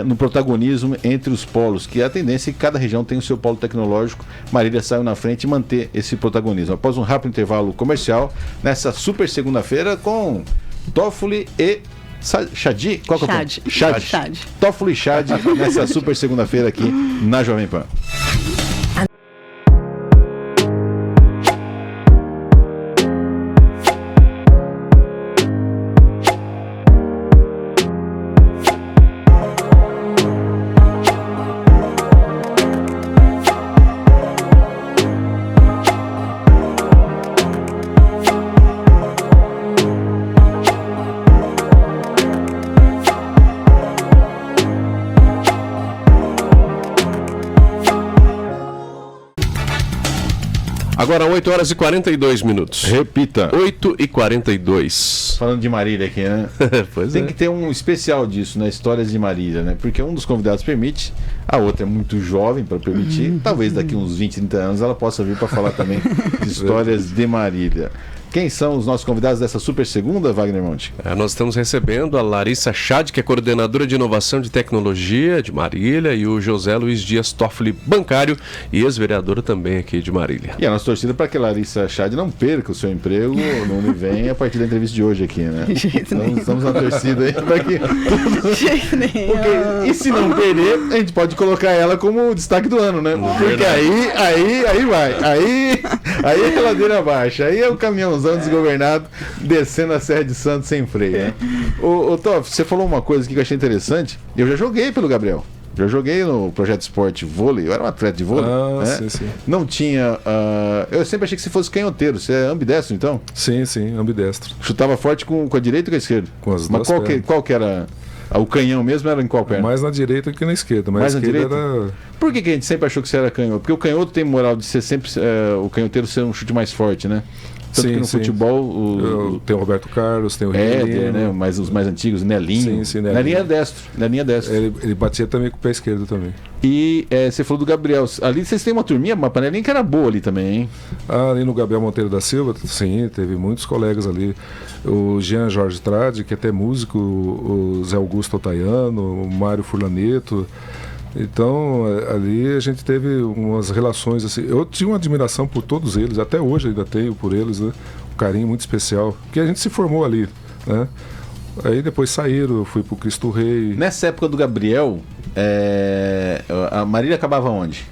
no protagonismo entre os polos? Que a tendência é que cada região tem o seu polo tecnológico. Marília saiu na frente e manter esse protagonismo. Após um rápido intervalo comercial, nessa super segunda-feira com Toffoli e Chadi? Qual que é o nome? Chad. Toffoli e Chad nessa super segunda-feira aqui na Jovem Pan. Agora 8 horas e 42 minutos. Repita. 8 e 42. Falando de Marília aqui, né? Pois Tem que ter um especial disso, né? Histórias de Marília, né? Porque um dos convidados permite, a outra é muito jovem para permitir. Talvez daqui uns 20, 30 anos ela possa vir para falar também de histórias de Marília. Quem são os nossos convidados dessa super segunda, Wagner Monte? Nós estamos recebendo a Larissa Chad, que é coordenadora de inovação de tecnologia de Marília, e o José Luiz Dias Toffoli, bancário e ex-vereador também aqui de Marília. E a nossa torcida para que a Larissa Chad não perca o seu emprego no Univem a partir da entrevista de hoje aqui, né? Então, estamos na torcida aí para que... Porque, e se não perder, a gente pode colocar ela como destaque do ano, né? Porque aí vai. Aí é a ladeira abaixo, aí é o caminhãozão desgovernado descendo a Serra de Santos sem freio, né? Ô Toff, você falou uma coisa aqui que eu achei interessante. Eu já joguei pelo Gabriel. Já joguei no Projeto Esporte Vôlei. Eu era um atleta de vôlei. Né? Sim. Não tinha... eu sempre achei que você fosse canhoteiro. Você é ambidestro, então? Sim, ambidestro. Chutava forte com a direita ou com a esquerda? Com as duas pernas. Qual que era... O canhão mesmo era em qual perna? Mais na direita que na esquerda. Mas mais na direita? Era... Por que a gente sempre achou que você era canhoto? Porque o canhoto tem moral de ser sempre... o canhoteiro ser um chute mais forte, né? Tanto que no futebol... Tem o Roberto Carlos, tem o Rivelino, né? Mas os mais antigos, Nelinho. Sim, Nelinho é destro. Ele batia também com o pé esquerdo também. E você falou do Gabriel. Ali vocês têm uma turminha, uma panelinha que era boa ali também, hein? Ali no Gabriel Monteiro da Silva, sim, teve muitos colegas ali. O Jean Jorge Trade, que é até músico, o Zé Augusto Otaiano, o Mário Furlaneto. Então, ali a gente teve umas relações assim. Eu tinha uma admiração por todos eles, até hoje ainda tenho por eles, né? Um carinho muito especial, porque a gente se formou ali, né? Aí depois saíram, eu fui pro Cristo Rei. Nessa época do Gabriel, a Marília acabava onde?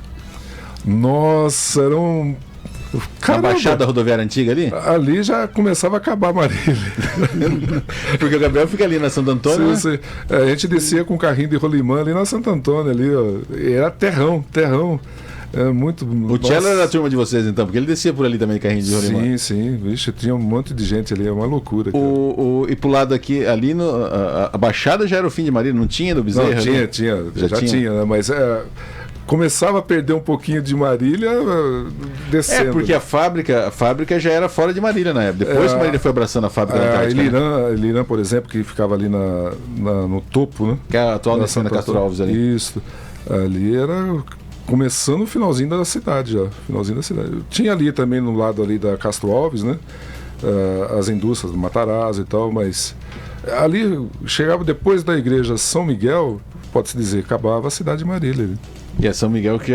Nossa, era um... Caramba. A Baixada Rodoviária Antiga ali? Ali já começava a acabar a Marília. Porque o Gabriel fica ali na Santo Antônio, sim, né? Sim. A gente descia com um carrinho de rolimã ali na Santo Antônio, ali, ó. Era terrão. É muito... O Tchelo era a turma de vocês, então, porque ele descia por ali também, carrinho de rolimã. Sim. Vixe, tinha um monte de gente ali, é uma loucura. E pro lado aqui, ali, a Baixada já era o fim de Marília, não tinha do Bezerra? Não, já tinha, né? Mas... começava a perder um pouquinho de Marília descendo. Porque a fábrica já era fora de Marília na época. Depois que Marília foi abraçando a fábrica da Antártica. A Eliran, por exemplo, que ficava ali no topo, né? Que é a atual descendo da Castro Alves ali. Isso. Ali era começando o finalzinho da cidade já. Tinha ali também no lado ali da Castro Alves, né? As indústrias do Matarazzo e tal, mas ali chegava depois da igreja São Miguel, pode-se dizer, acabava a cidade de Marília ali. E a São Miguel, que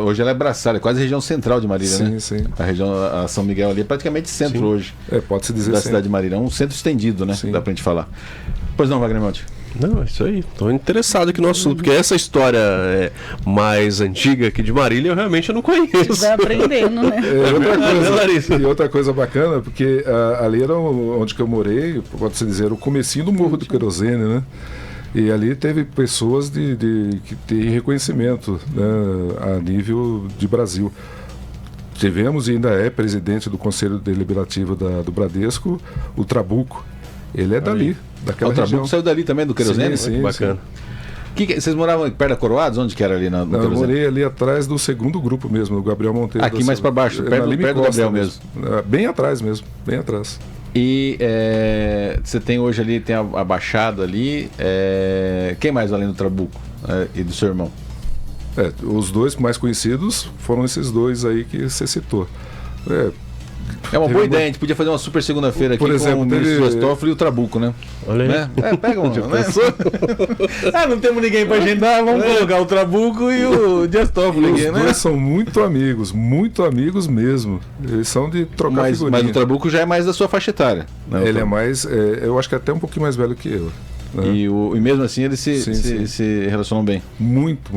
hoje ela é braçada, é quase a região central de Marília, né? Sim. A São Miguel ali é praticamente centro hoje. Pode-se dizer da cidade de Marília. É um centro estendido, né? Sim. Dá pra gente falar. Pois não, Wagner Monte? Não, é isso aí. Estou interessado aqui no assunto, porque essa história mais antiga aqui de Marília eu realmente não conheço. Vai aprendendo, né? Outra coisa bacana, porque ali era onde que eu morei, pode-se dizer, o comecinho do Morro do Querosene, né? E ali teve pessoas que têm reconhecimento, né, a nível de Brasil. Tivemos e ainda é presidente do Conselho Deliberativo do Bradesco, o Trabuco. Ele é dali, daquela região. O Trabuco saiu dali também, do Querosene? Sim, bacana. Vocês moravam perto da Coroados? Onde que era ali no Querosene? Eu morei ali atrás do segundo grupo mesmo, do Gabriel Monteiro. Aqui mais para baixo, perto do Gabriel mesmo. Bem atrás mesmo, bem atrás. E você tem hoje ali, tem a Baixada ali. Quem mais além do Trabuco e do seu irmão? Os dois mais conhecidos foram esses dois aí que você citou. É uma boa ideia, a gente podia fazer uma super segunda-feira aqui, por exemplo, com o ministro Dias Toffoli e o Trabuco, né? Olha aí. Né? Pega um, né? Não temos ninguém pra agendar, vamos colocar o Trabuco e o Dias Toffoli aqui, né? Os dois são muito amigos mesmo. Eles são de trocar figurinha. Mas o Trabuco já é mais da sua faixa etária. Né? Ele é mais, eu acho que até um pouquinho mais velho que eu. Né? E mesmo assim eles se relacionam bem. Muito.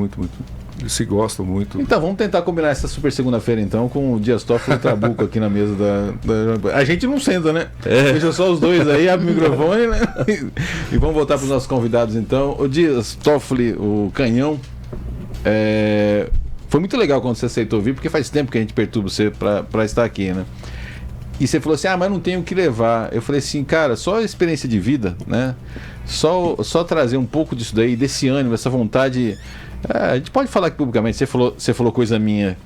Eles se gostam muito. Então, vamos tentar combinar essa super segunda-feira, então, com o Dias Toffoli e o Trabuco aqui na mesa da... A gente não senta, né? Deixa só os dois aí, abre o microfone, né? E vamos voltar para os nossos convidados, então. O Dias Toffoli, o Canhão, foi muito legal quando você aceitou vir, porque faz tempo que a gente perturba você para estar aqui, né? E você falou assim, mas não tenho o que levar. Eu falei assim, cara, só a experiência de vida, né? Só trazer um pouco disso daí, desse ânimo, essa vontade... a gente pode falar aqui publicamente, você falou coisa minha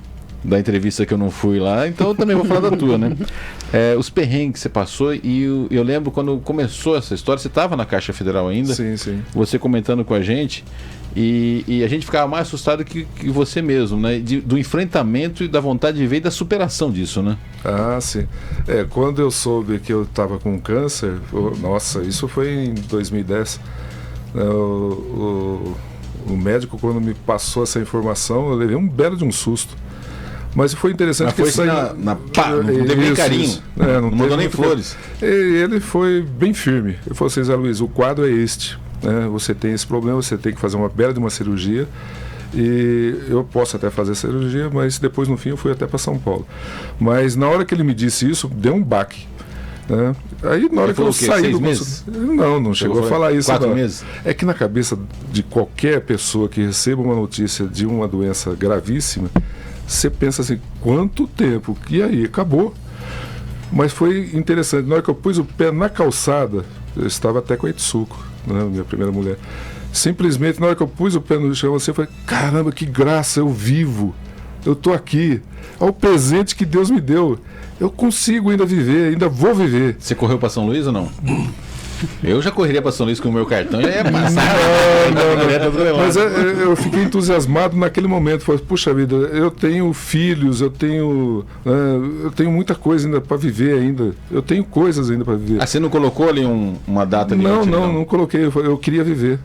da entrevista que eu não fui lá, então eu também vou falar da tua, né? Os perrengues que você passou, e eu lembro quando começou essa história, você estava na Caixa Federal ainda, sim. Você comentando com a gente, e a gente ficava mais assustado que você mesmo, né? Do enfrentamento e da vontade de ver e da superação disso, né? Ah, sim. Quando eu soube que eu estava com câncer, nossa, isso foi em 2010, o médico, quando me passou essa informação, eu levei um belo de um susto. Mas foi interessante. Mas foi assim não teve nem carinho. Não mandou nem flores. Ele foi bem firme. Ele falou assim, Zé Luiz, o quadro é este. Né? Você tem esse problema, você tem que fazer uma bela de uma cirurgia. E eu posso até fazer cirurgia, mas depois, no fim, eu fui até para São Paulo. Mas na hora que ele me disse isso, deu um baque. Né? Aí na hora que eu saí do não chegou a falar isso. 4 meses? É que na cabeça de qualquer pessoa que receba uma notícia de uma doença gravíssima, você pensa assim, quanto tempo? E aí, acabou. Mas foi interessante, na hora que eu pus o pé na calçada, eu estava até com a Itsuko, né, minha primeira mulher. Simplesmente, na hora que eu pus o pé no chão, eu falei, caramba, que graça, eu vivo, eu estou aqui, olha o presente que Deus me deu. Eu consigo ainda viver, ainda vou viver. Você correu para São Luís ou não? Eu já correria para São Luís com o meu cartão e ia passar. Não. Mas eu fiquei entusiasmado naquele momento. Falei, puxa vida, eu tenho filhos, eu tenho muita coisa ainda para viver ainda. Eu tenho coisas ainda para viver. Você não colocou ali uma data? Não coloquei. Eu queria viver.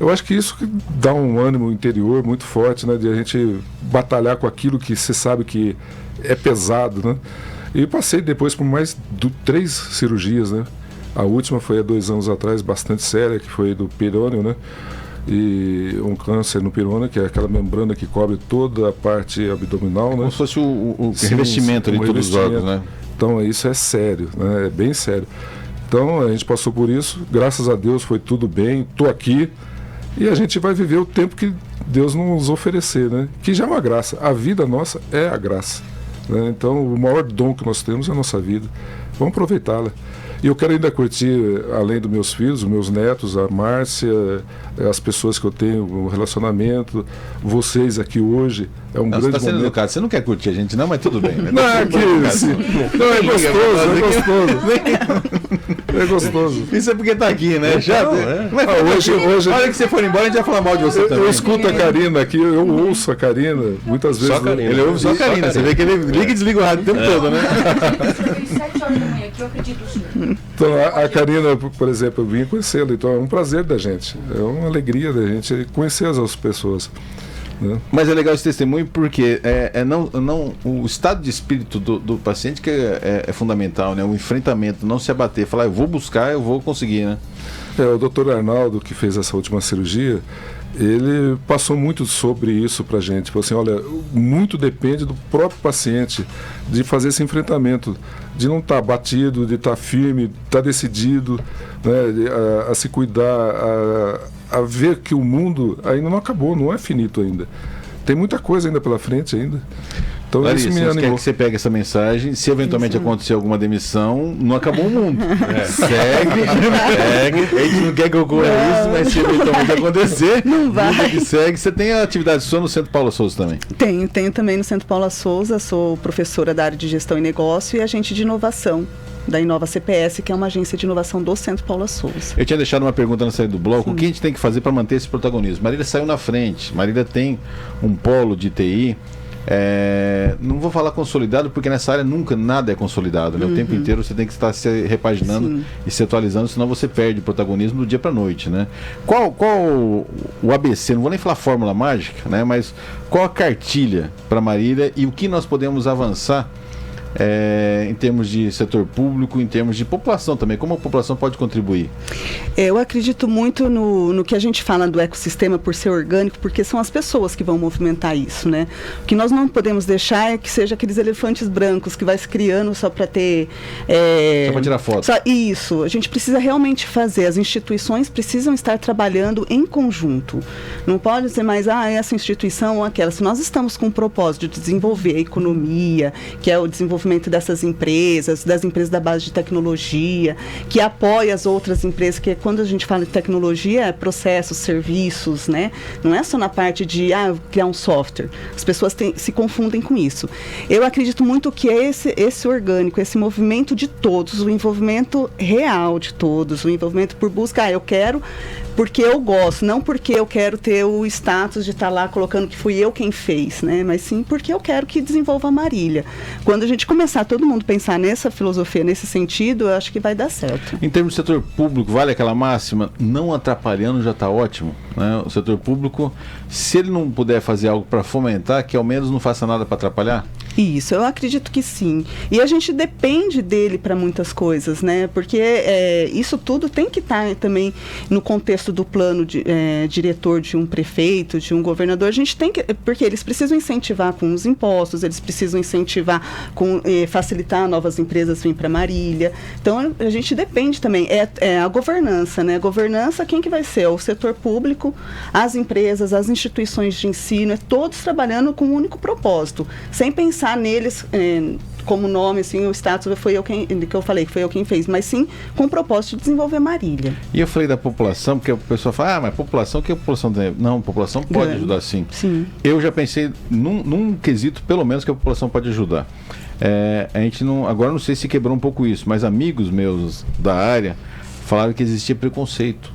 Eu acho que isso que dá um ânimo interior muito forte, né? De a gente batalhar com aquilo que você sabe que é pesado, né? E passei depois por mais 3 cirurgias, né? A última foi há 2 anos atrás, bastante séria, que foi do perônio, né? E um câncer no perônio, que é aquela membrana que cobre toda a parte abdominal, né? Como se fosse o revestimento ali, todos os órgãos, né? Então isso é sério, né? É bem sério. Então a gente passou por isso, graças a Deus foi tudo bem, estou aqui e a gente vai viver o tempo que Deus nos oferecer, né? Que já é uma graça. A vida nossa é a graça, né? Então o maior dom que nós temos é a nossa vida. Vamos aproveitá-la. E eu quero ainda curtir, além dos meus filhos, os meus netos, a Márcia, as pessoas que eu tenho, o relacionamento, vocês aqui hoje. É um grande você está sendo momento. educado. Você não quer curtir a gente, não, mas tudo bem. Né? Não, é gostoso. Isso é porque está aqui, né? Hoje, na hora que você for embora, a gente vai falar mal de você também. Eu escuto a Karina aqui, eu ouço a Karina, muitas vezes. Só Karina. Ele ouve só a Karina. Você vê que ele liga e desliga o rádio o tempo todo, né? 7 horas da manhã aqui, eu acredito no senhor. Então, a Karina, por exemplo, eu vim conhecê-la, então é um prazer da gente, é uma alegria da gente conhecer as pessoas. Né? Mas é legal esse testemunho porque o estado de espírito do paciente que é fundamental, né? O enfrentamento, não se abater, falar, eu vou buscar, eu vou conseguir, né? O Dr. Arnaldo, que fez essa última cirurgia, ele passou muito sobre isso pra gente. Falou assim, olha, muito depende do próprio paciente de fazer esse enfrentamento, de não estar batido, de estar firme, estar decidido, né, a se cuidar, a ver que o mundo ainda não acabou, não é finito ainda. Tem muita coisa ainda pela frente ainda. Então, Larissa, isso me animou. Quer que você pegue essa mensagem, se eventualmente acontecer alguma demissão, não acabou o mundo. Segue. A gente não quer que ocorra isso, mas se eventualmente acontecer, não vai. Que segue. Você tem a atividade sua no Centro Paula Souza também? Tenho também no Centro Paula Souza, sou professora da área de gestão e negócio e agente de inovação da Inova CPS, que é uma agência de inovação do Centro Paula Souza. Eu tinha deixado uma pergunta na saída do bloco, o que a gente tem que fazer para manter esse protagonismo? Marília saiu na frente, Marília tem um polo de TI não vou falar consolidado, porque nessa área nunca nada é consolidado, né? O tempo inteiro você tem que estar se repaginando e se atualizando, senão você perde o protagonismo do dia para a noite, né? Qual o ABC, não vou nem falar fórmula mágica, né? Mas qual a cartilha para Marília e o que nós podemos avançar em termos de setor público, em termos de população também, como a população pode contribuir? Eu acredito muito no que a gente fala do ecossistema por ser orgânico, porque são as pessoas que vão movimentar isso, né? O que nós não podemos deixar é que seja aqueles elefantes brancos que vai se criando só para ter... só para tirar foto. Isso, a gente precisa realmente fazer, as instituições precisam estar trabalhando em conjunto. Não pode ser mais, essa instituição ou aquela. Se nós estamos com o propósito de desenvolver a economia, que é o desenvolvimento dessas empresas, das empresas da base de tecnologia, que apoia as outras empresas, que quando a gente fala de tecnologia é processos, serviços, né? Não é só na parte de criar um software. As pessoas se confundem com isso. Eu acredito muito que é esse orgânico, esse movimento de todos, o envolvimento real de todos, o envolvimento por busca, eu quero porque eu gosto, não porque eu quero ter o status de estar lá colocando que fui eu quem fez, né? Mas sim porque eu quero que desenvolva a Marília. Quando a gente começar todo mundo pensar nessa filosofia, nesse sentido, eu acho que vai dar certo. Em termos de setor público, vale aquela máxima, não atrapalhando já está ótimo, né? O setor público, se ele não puder fazer algo para fomentar, que ao menos não faça nada para atrapalhar? Isso, eu acredito que sim. E a gente depende dele para muitas coisas, né? Porque isso tudo tem que estar também no contexto do plano diretor de um prefeito, de um governador. A gente tem que, porque eles precisam incentivar com os impostos, eles precisam incentivar com facilitar novas empresas vir para Marília. Então a gente depende também. É a governança, né? A governança, quem que vai ser? O setor público, as empresas, as instituições de ensino, todos trabalhando com um único propósito, sem pensar neles como nome, assim, o status foi que eu falei, que foi eu quem fez, mas sim com o propósito de desenvolver Marília. E eu falei da população, porque a pessoa fala, mas população, o que a população tem? Não, a população pode ajudar sim. Eu já pensei num quesito, pelo menos, que a população pode ajudar. A gente agora não sei se quebrou um pouco isso, mas amigos meus da área falaram que existia preconceito.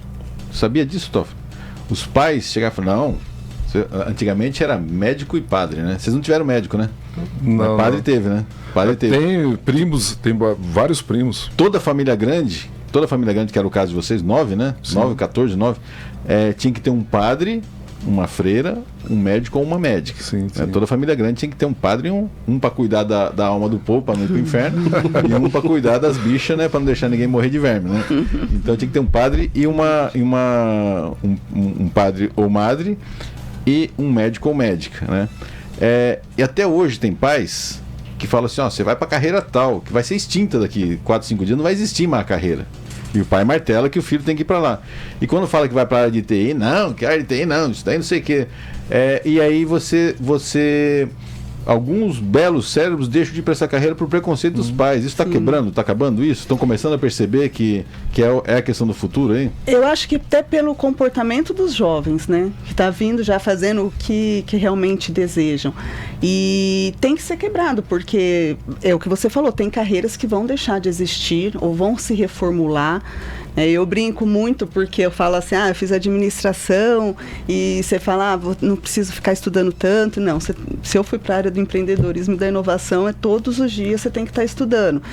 Sabia disso, Toff? Os pais chegavam e falavam, não, antigamente era médico e padre, né? Vocês não tiveram médico, né? Não, padre teve, né? Padre teve. Tem primos, tem vários primos. Toda família grande, que era o caso de vocês, 9, né? Sim. 9, 14, 9, tinha que ter um padre, uma freira, um médico ou uma médica. Sim. Toda família grande tinha que ter um padre e um para cuidar da alma do povo, para não ir pro inferno, e um para cuidar das bichas, né? Para não deixar ninguém morrer de verme, né? Então tinha que ter um padre e um padre ou madre e um médico ou médica, né? E até hoje tem pais que falam assim, você vai para a carreira tal, que vai ser extinta daqui 4, 5 dias, não vai existir mais a carreira. E o pai martela que o filho tem que ir para lá. E quando fala que vai para a área de TI, não, que a área de TI não, isso daí não sei o quê. E aí você alguns belos cérebros deixam de ir para essa carreira por preconceito dos pais. Isso está quebrando, está acabando isso? Estão começando a perceber que é a questão do futuro, hein? Eu acho que até pelo comportamento dos jovens, né? Que está vindo já fazendo o que realmente desejam. E tem que ser quebrado, porque é o que você falou, tem carreiras que vão deixar de existir ou vão se reformular. Eu brinco muito porque eu falo assim, eu fiz administração e você fala, não preciso ficar estudando tanto. Não, se eu fui para a área do empreendedorismo e da inovação, todos os dias você tem que estar estudando.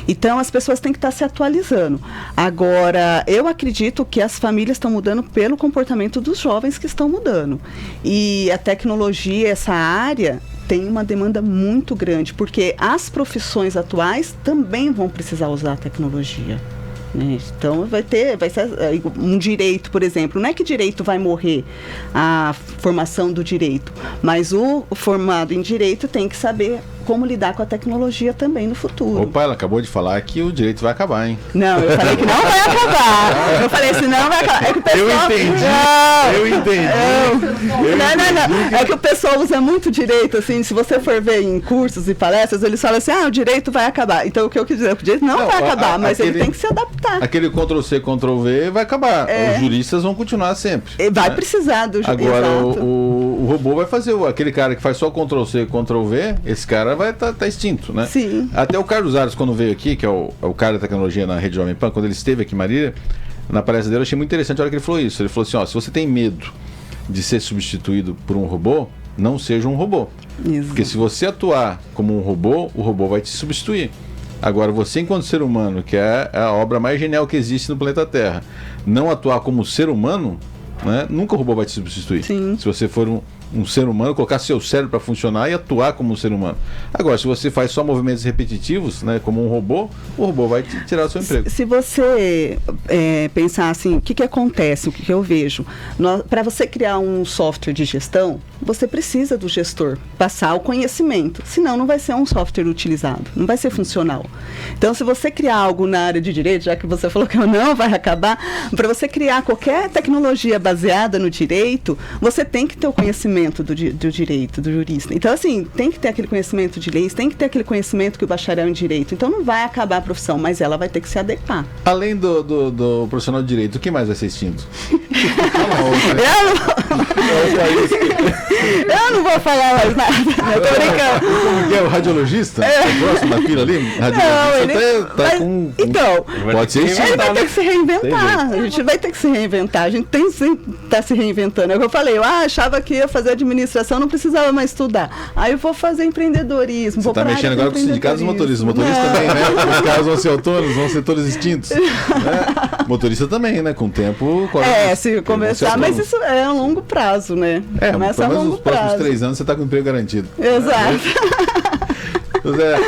Então as pessoas têm que estar se atualizando. Agora, eu acredito que as famílias estão mudando pelo comportamento dos jovens que estão mudando. E a tecnologia, essa área, tem uma demanda muito grande, porque as profissões atuais também vão precisar usar a tecnologia. Então vai ser um direito, por exemplo. Não é que direito vai morrer, a formação do direito, mas o formado em direito tem que saber como lidar com a tecnologia também no futuro. Opa, ela acabou de falar que o direito vai acabar, hein? Não, eu falei que não vai acabar. Eu falei assim, não vai acabar. Que o pessoal... Eu entendi. Não. É que o pessoal usa muito direito, assim, se você for ver em cursos e palestras, eles falam assim, o direito vai acabar. Então o que eu quis dizer, o direito não vai acabar, mas ele tem que se adaptar. Aquele Ctrl-C, Ctrl-V vai acabar. Os juristas vão continuar sempre. Vai precisar do jurista. Agora, o robô vai fazer, aquele cara que faz só Ctrl-C, Ctrl-V, esse cara vai estar extinto, né? Sim. Até o Carlos Ares, quando veio aqui, que é o cara da tecnologia na Rede Jovem Pan, quando ele esteve aqui em Marília, na palestra dele, eu achei muito interessante a hora que ele falou isso. Ele falou assim, se você tem medo de ser substituído por um robô, não seja um robô. Isso. Porque se você atuar como um robô, o robô vai te substituir. Agora, você enquanto ser humano, que é a obra mais genial que existe no planeta Terra, não atuar como ser humano, né, nunca o robô vai te substituir. Sim. Se você for um ser humano, colocar seu cérebro para funcionar e atuar como um ser humano. Agora, se você faz só movimentos repetitivos, né, como um robô, o robô vai te tirar o seu emprego. Se você pensar assim, o que acontece, o que eu vejo? Para você criar um software de gestão, você precisa do gestor passar o conhecimento, senão não vai ser um software utilizado, não vai ser funcional. Então, se você criar algo na área de direito, já que você falou que não vai acabar, para você criar qualquer tecnologia baseada no direito, você tem que ter o conhecimento do direito, do jurista. Então, assim, tem que ter aquele conhecimento de leis, tem que ter aquele conhecimento que o bacharel em direito. Então, não vai acabar a profissão, mas ela vai ter que se adequar. Além do profissional de direito, o que mais vai ser extinto? Eu não vou falar mais nada. Eu tô brincando. Como que é o radiologista? O próximo da fila ali? Então, pode ser extinto. Ele vai ter que se reinventar. A gente vai ter que se reinventar. A gente tem que estar se reinventando. É o que eu falei. Eu achava que ia fazer administração, não precisava mais estudar. Aí eu vou fazer empreendedorismo. Você está mexendo agora com os sindicatos dos motoristas. Os motoristas também, né? Os caras vão ser autônomos, vão ser todos extintos. Né? Motorista também, né? Com o tempo... se começar, mas isso é a longo prazo, né? Começa a longo nos próximos 3 anos você está com emprego garantido. Exato. José,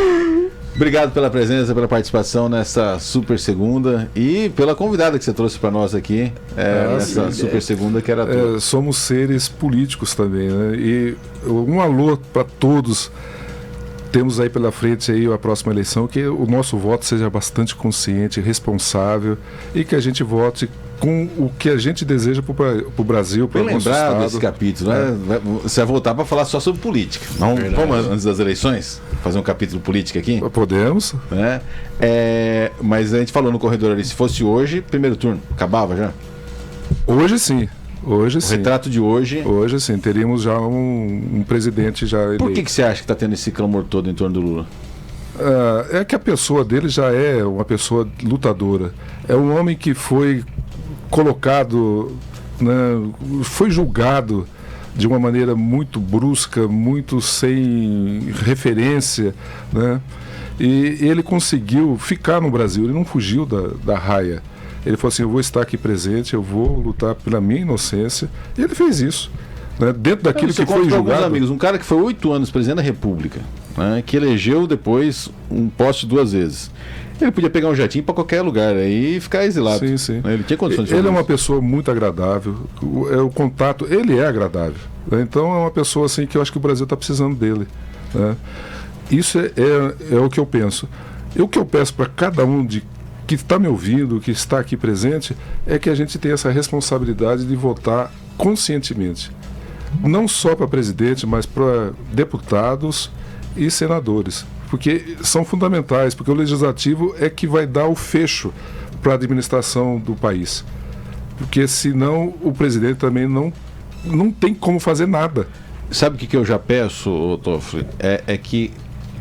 obrigado pela presença, pela participação nessa super segunda e pela convidada que você trouxe para nós aqui, nessa super segunda que era tua. Somos seres políticos também, né? E um alô para todos. Temos aí pela frente aí a próxima eleição, que o nosso voto seja bastante consciente, responsável e que a gente vote com o que a gente deseja para o Brasil, para o nosso estado. Lembrado desse capítulo, né? Você vai voltar para falar só sobre política. Vamos antes das eleições fazer um capítulo político aqui? Podemos. Né? Mas a gente falou no corredor ali, se fosse hoje, primeiro turno, acabava já? Hoje sim. Hoje sim. O retrato de hoje... Hoje sim, teríamos já um presidente já eleito. Por que você acha que está tendo esse clamor todo em torno do Lula? É que a pessoa dele já é uma pessoa lutadora. É um homem que foi colocado, né, foi julgado de uma maneira muito brusca, muito sem referência, né? E ele conseguiu ficar no Brasil, ele não fugiu da raia. Ele falou assim, eu vou estar aqui presente, eu vou lutar pela minha inocência. E ele fez isso. Né? Dentro daquilo que foi julgado... amigos, um cara que foi 8 anos presidente da República, né, que elegeu depois um poste 2 vezes. Ele podia pegar um jatinho para qualquer lugar e ficar exilado. Sim, sim. Ele tinha condições de fazer Ele é uma pessoa muito agradável. O contato, ele é agradável. Né? Então é uma pessoa assim que eu acho que o Brasil está precisando dele. Né? Isso é o que eu penso. E o que eu peço para cada um que está me ouvindo, que está aqui presente, é que a gente tenha essa responsabilidade de votar conscientemente. Não só para presidente, mas para deputados e senadores. Porque são fundamentais, porque o legislativo é que vai dar o fecho para a administração do país. Porque senão o presidente também não tem como fazer nada. Sabe o que eu já peço, Toffoli? É que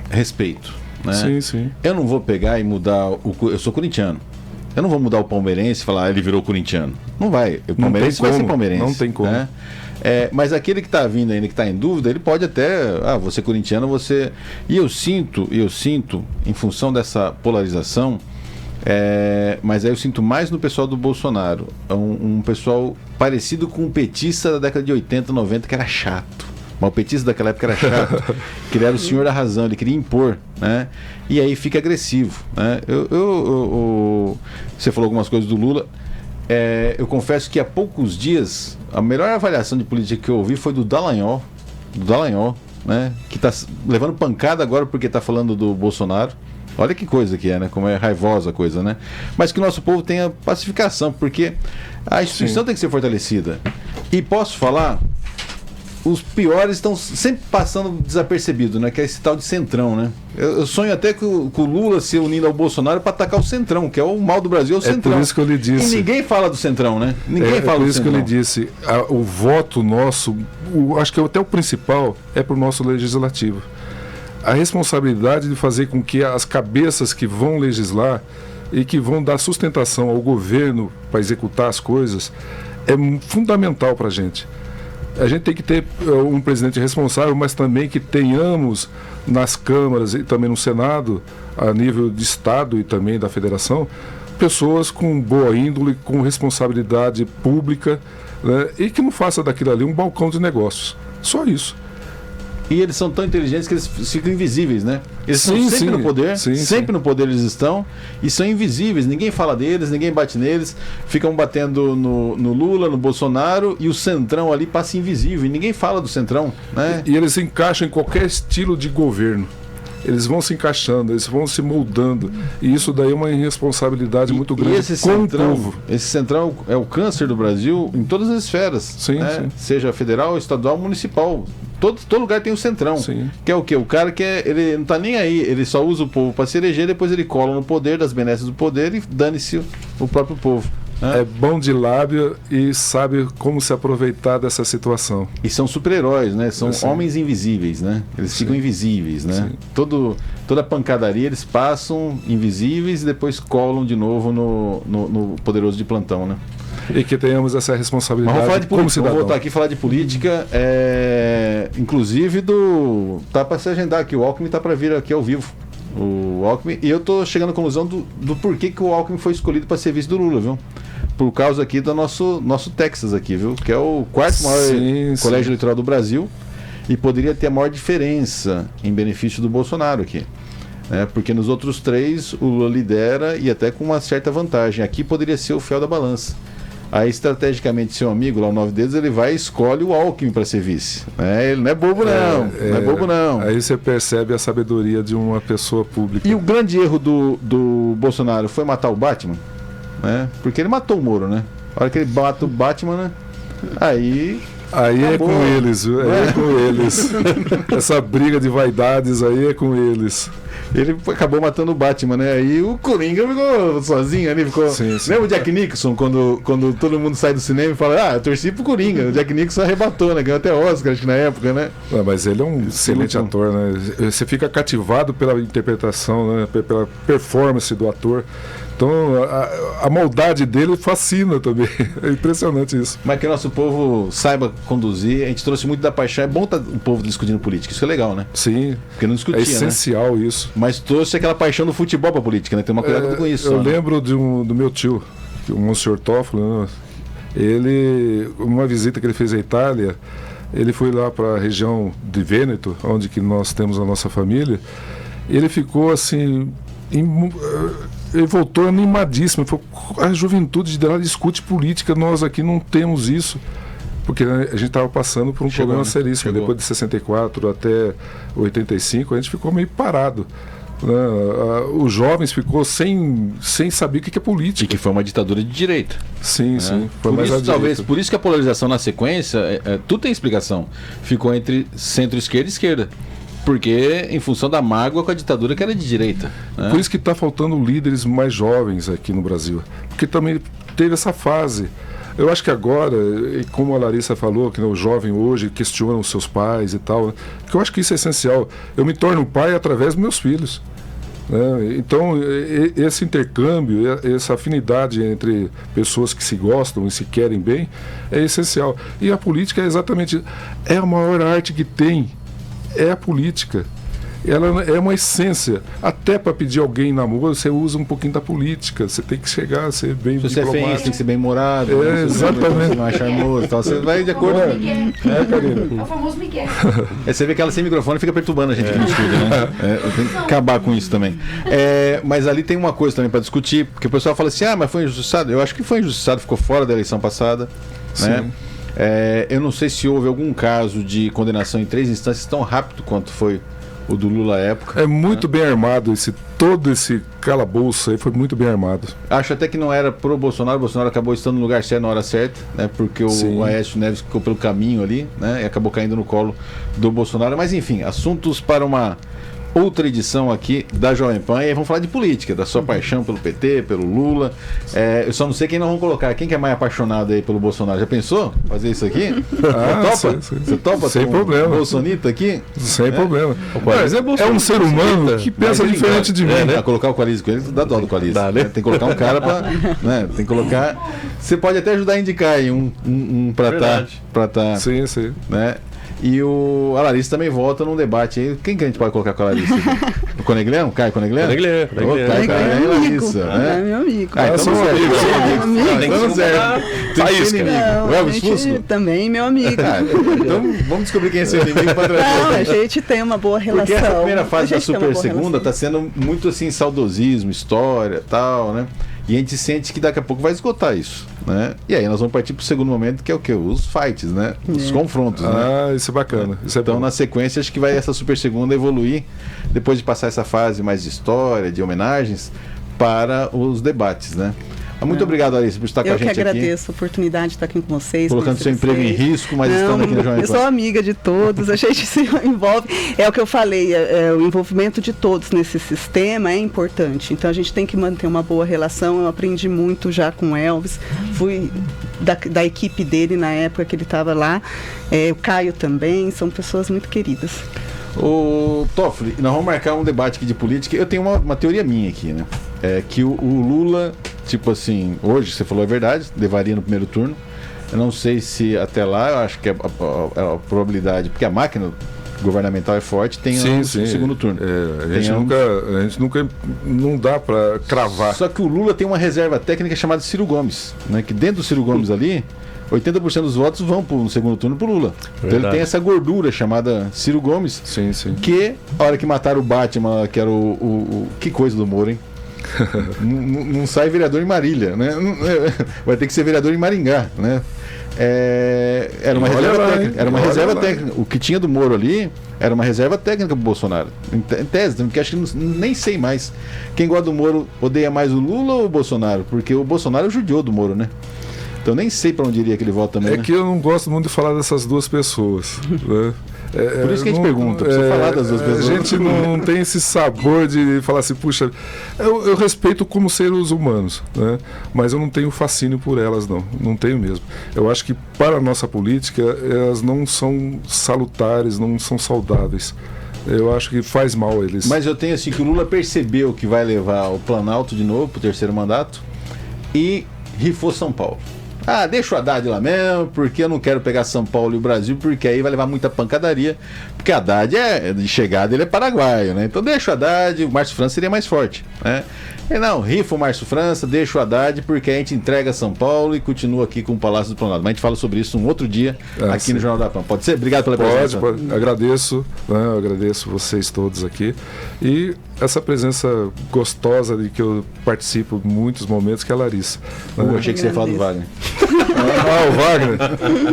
respeito. Né? Sim, sim. Eu não vou pegar e mudar eu sou corintiano. Eu não vou mudar o palmeirense e falar, ele virou corintiano. Não vai. O palmeirense vai ser palmeirense. Não tem como. Né? Mas aquele que está vindo ainda, que está em dúvida, ele pode até, você corintiano, você... E eu sinto, em função dessa polarização, mas aí eu sinto mais no pessoal do Bolsonaro, um pessoal parecido com um petista da década de 80, 90, que era chato. Mas o petista daquela época era chato, que ele era o senhor da razão, ele queria impor, né? E aí fica agressivo, né? Você falou algumas coisas do Lula. Eu confesso que há poucos dias a melhor avaliação de política que eu ouvi foi do Dallagnol, né? Que está levando pancada agora porque está falando do Bolsonaro. Olha que coisa que é, né? Como é raivosa a coisa, né? Mas que o nosso povo tenha pacificação, porque a instituição tem que ser fortalecida. E posso falar, os piores estão sempre passando desapercebido, né? Que é esse tal de centrão, né? Eu sonho até com o Lula se unindo ao Bolsonaro para atacar o centrão, que é o mal do Brasil, é o centrão. É por isso que eu lhe disse. E ninguém fala do centrão, né? Ninguém fala do centrão. É por isso que eu lhe disse. O voto nosso, acho que até o principal, é para o nosso legislativo. A responsabilidade de fazer com que as cabeças que vão legislar e que vão dar sustentação ao governo para executar as coisas é fundamental para a gente. A gente tem que ter um presidente responsável, mas também que tenhamos nas câmaras e também no Senado, a nível de Estado e também da Federação, pessoas com boa índole, com responsabilidade pública, né, e que não faça daquilo ali um balcão de negócios. Só isso. E eles são tão inteligentes que eles ficam invisíveis, né? Eles Sim, estão sempre sim. no poder, Sim, sempre sim. no poder eles estão, e são invisíveis, ninguém fala deles, ninguém bate neles, ficam batendo no Lula, no Bolsonaro, e o Centrão ali passa invisível, e ninguém fala do Centrão, né? E eles se encaixam em qualquer estilo de governo. Eles vão se encaixando, eles vão se moldando. E isso daí é uma irresponsabilidade muito grande esse com o Centrão, povo. esse Centrão é o câncer do Brasil em todas as esferas, Sim, né? sim. Seja federal, estadual, municipal. Todo lugar tem o Centrão. Sim. Que é o quê? O cara que ele não tá nem aí, ele só usa o povo para se eleger, depois ele cola no poder, das benesses do poder e dane-se o próprio povo. Né? É bom de lábio e sabe como se aproveitar dessa situação. E são super-heróis, né? São Sim. homens invisíveis, né? Eles ficam invisíveis, né? Sim. Toda pancadaria eles passam invisíveis e depois colam de novo no poderoso de plantão, né? E que tenhamos essa Mas responsabilidade vamos falar de como política, vamos cidadão. voltar aqui e falar de política, inclusive tá para se agendar aqui, o Alckmin tá para vir aqui ao vivo, o Alckmin, e eu tô chegando à conclusão do porquê que o Alckmin foi escolhido para ser vice do Lula, viu? Por causa aqui do nosso Texas aqui, viu? Que é o quarto maior colégio eleitoral do Brasil e poderia ter a maior diferença em benefício do Bolsonaro aqui. Porque nos outros 3 o Lula lidera e até com uma certa vantagem. Aqui poderia ser o fiel da balança. Aí, estrategicamente, seu amigo, lá o 9 Dedos, ele vai e escolhe o Alckmin para ser vice. Ele não é bobo, não. Não é bobo, não. Aí você percebe a sabedoria de uma pessoa pública. E o grande erro do Bolsonaro foi matar o Batman, né? Porque ele matou o Moro, né? A hora que ele mata o Batman, né? Aí Acabou. É com eles, viu? É com eles. Essa briga de vaidades aí é com eles. Ele acabou matando o Batman, né? Aí o Coringa ficou sozinho ali, ficou. Sim, sim. Lembra o Jack Nicholson, quando todo mundo sai do cinema e fala, eu torci pro Coringa. O Jack Nicholson arrebatou, né? Ganhou até Oscar, acho que na época, né? Mas ele é um excelente ator, né? Você fica cativado pela interpretação, né? Pela performance do ator. Então, a maldade dele fascina também. É impressionante isso. Mas que o nosso povo saiba conduzir. A gente trouxe muito da paixão. É bom o povo discutindo política. Isso é legal, né? Sim. Porque não discutia, é essencial, né? Isso. Mas trouxe aquela paixão do futebol pra política, né? Tem uma cuidado com isso. Eu lembro do meu tio, o Monsenhor Toffolo, né? Ele, uma visita que ele fez à Itália, ele foi lá para a região de Vêneto, onde que nós temos a nossa família. Ele ficou assim... Ele voltou animadíssimo. Ele falou, a juventude de lá discute política, nós aqui não temos isso. Porque a gente estava passando por um problema seríssimo. Depois de 64 até 85, a gente ficou meio parado. Os jovens ficou sem saber o que é política. E que foi uma ditadura de direita. Sim, sim. Foi por mais isso, talvez, por isso que a polarização na sequência, tudo tem explicação. Ficou entre centro-esquerda e esquerda. Porque em função da mágoa com a ditadura que era de direita. Né? Por isso que está faltando líderes mais jovens aqui no Brasil. Porque também teve essa fase. Eu acho que agora, como a Larissa falou, que o jovem hoje questiona os seus pais e tal, que eu acho que isso é essencial. Eu me torno pai através dos meus filhos. Né? Então, esse intercâmbio, essa afinidade entre pessoas que se gostam e se querem bem, é essencial. E a política é exatamente... É a maior arte que tem. É a política. Ela é uma essência. Até para pedir alguém em namoro, você usa um pouquinho da política. Você tem que chegar a ser bem diplomático. Se você é feio, tem que ser bem-humorado. Exatamente. Mais charmoso, tal. Você vai de acordo com... É o famoso Miguel. Você vê que ela sem microfone fica perturbando a gente que discute, né? Tem que acabar com isso também. Mas ali tem uma coisa também para discutir, porque o pessoal fala assim, mas foi injustiçado. Eu acho que foi injustiçado, ficou fora da eleição passada. Né? Eu não sei se houve algum caso de condenação em 3 instâncias tão rápido quanto foi o do Lula à época. É muito bem armado, todo esse calabouço aí foi muito bem armado. Acho até que não era pro Bolsonaro, o Bolsonaro acabou estando no lugar certo na hora certa, né? Porque o Aécio Neves ficou pelo caminho ali, né? E acabou caindo no colo do Bolsonaro. Mas enfim, assuntos para uma outra edição aqui da Jovem Pan. E aí vamos falar de política, da sua paixão pelo PT, pelo Lula. Eu só não sei quem nós vamos colocar. Quem que é mais apaixonado aí pelo Bolsonaro? Já pensou fazer isso aqui? Você topa? Você topa? Sem problema. Bolsonita aqui? Sem problema. Mas É um ser humano que pensa diferente de mim. Né? Colocar o Coalizzi com ele, dá dó do Coalizzi. Dá, né? Tem que colocar um cara pra... Né? Tem que colocar... Você pode até ajudar a indicar aí um pra tá... Sim, sim. Né? E a Larissa também volta num debate aí. Quem que a gente pode colocar com a Larissa? O Conegliano? Caio Conegliano? Conegliano. Caio e Larissa, né? É meu amigo. Então são amigos. Estamos certo. Faísca. O Elvis Fusco? Também meu amigo. Então vamos descobrir quem é seu inimigo para Não, a gente tem uma boa relação. Porque essa primeira fase da A gente tem uma Super boa Segunda relação. está sendo muito assim, saudosismo, história e tal, né? E a gente sente que daqui a pouco vai esgotar isso, né? E aí nós vamos partir para o segundo momento, que é o quê? Os fights, né? Os confrontos, né? Isso é bacana. Isso é Então, bom. na sequência, acho que vai essa Super Segunda evoluir, depois de passar essa fase mais de história, de homenagens, para os debates, né? Muito obrigado, Larissa, por estar com a gente aqui. Eu que agradeço a oportunidade de estar aqui com vocês. Colocando seu emprego em risco, mas estando aqui na Jovem Pan. Eu sou amiga de todos, a gente se envolve. É o que eu falei, o envolvimento de todos nesse sistema é importante. Então a gente tem que manter uma boa relação. Eu aprendi muito já com o Elvis, fui da equipe dele na época que ele estava lá. O Caio também, são pessoas muito queridas. Ô, Toffoli, nós vamos marcar um debate aqui de política. Eu tenho uma teoria minha aqui, né? É que o Lula, tipo assim, hoje, você falou a verdade, levaria no primeiro turno. Eu não sei se até lá, eu acho que a probabilidade, porque a máquina governamental é forte, tem um segundo turno. A gente nunca não dá para cravar. Só que o Lula tem uma reserva técnica chamada Ciro Gomes, né? Que dentro do Ciro Gomes ali, 80% dos votos vão no segundo turno pro Lula. Então ele tem essa gordura chamada Ciro Gomes, que a hora que mataram o Batman, que era que coisa do Moro, hein? não sai vereador em Marília, né? Vai ter que ser vereador em Maringá, né? Era uma reserva técnica. Era uma reserva técnica. O que tinha do Moro ali era uma reserva técnica pro Bolsonaro. Em tese, porque acho que nem sei mais. Quem gosta do Moro odeia mais o Lula ou o Bolsonaro? Porque o Bolsonaro judiou do Moro, né? Então nem sei para onde iria que ele volta também. Que eu não gosto muito de falar dessas duas pessoas, né? Por isso que a gente pergunta, precisa falar das duas pessoas. A gente não tem esse sabor de falar assim, puxa, eu respeito como seres humanos, né? Mas eu não tenho fascínio por elas, não tenho mesmo. Eu acho que para a nossa política, elas não são salutares, não são saudáveis. Eu acho que faz mal a eles. Mas eu tenho assim, que o Lula percebeu que vai levar o Planalto de novo para o terceiro mandato e rifou São Paulo. Deixa o Haddad lá mesmo, porque eu não quero pegar São Paulo e o Brasil, porque aí vai levar muita pancadaria, porque Haddad de chegada ele é paraguaio, né? Então deixa o Haddad, o Márcio França seria mais forte, né? E não, rifa o Márcio França, deixa o Haddad, porque a gente entrega São Paulo e continua aqui com o Palácio do Planalto. Mas a gente fala sobre isso um outro dia aqui no Jornal da Pan. Pode ser? Obrigado pela presença. Pode. Agradeço, né? Eu agradeço vocês todos aqui. E essa presença gostosa de que eu participo em muitos momentos, que é a Larissa. Eu achei que você ia falar do Wagner. O Wagner.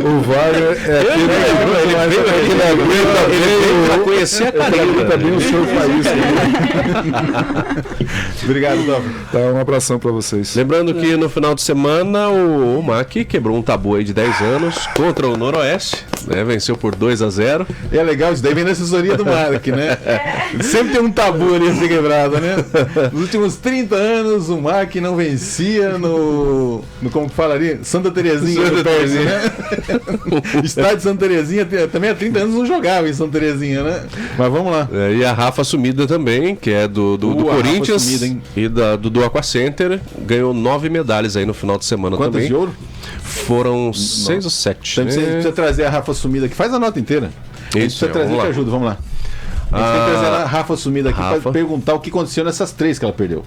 O Wagner é ele vai conhecer a Karina. Também o senhor Faísca. Obrigado, Dom. Um abração para vocês. Lembrando que no final de semana o MAC quebrou um tabu aí de 10 anos contra o Noroeste, né? Venceu por 2-0. É legal, isso daí vem na assessoria do Mark, né? Sempre tem um tabu ali a ser quebrado, né? Nos últimos 30 anos o MAC não vencia no como que fala ali? Santa Terezinha. Né? Estádio de Santa Terezinha também há 30 anos não jogava em Santa Terezinha, né? Mas vamos lá. E a Rafa Sumida também, que é do Corinthians Sumida, e do Aquacenter, ganhou 9 medalhas aí no final de semana. Quantas também. De ouro? Foram 6 ou 7. Então, você precisa trazer a Rafa Sumida aqui. Faz a nota inteira. Isso, precisa trazer que ajuda, vamos lá. A gente tem que trazer a Rafa Sumida aqui para perguntar o que aconteceu nessas 3 que ela perdeu.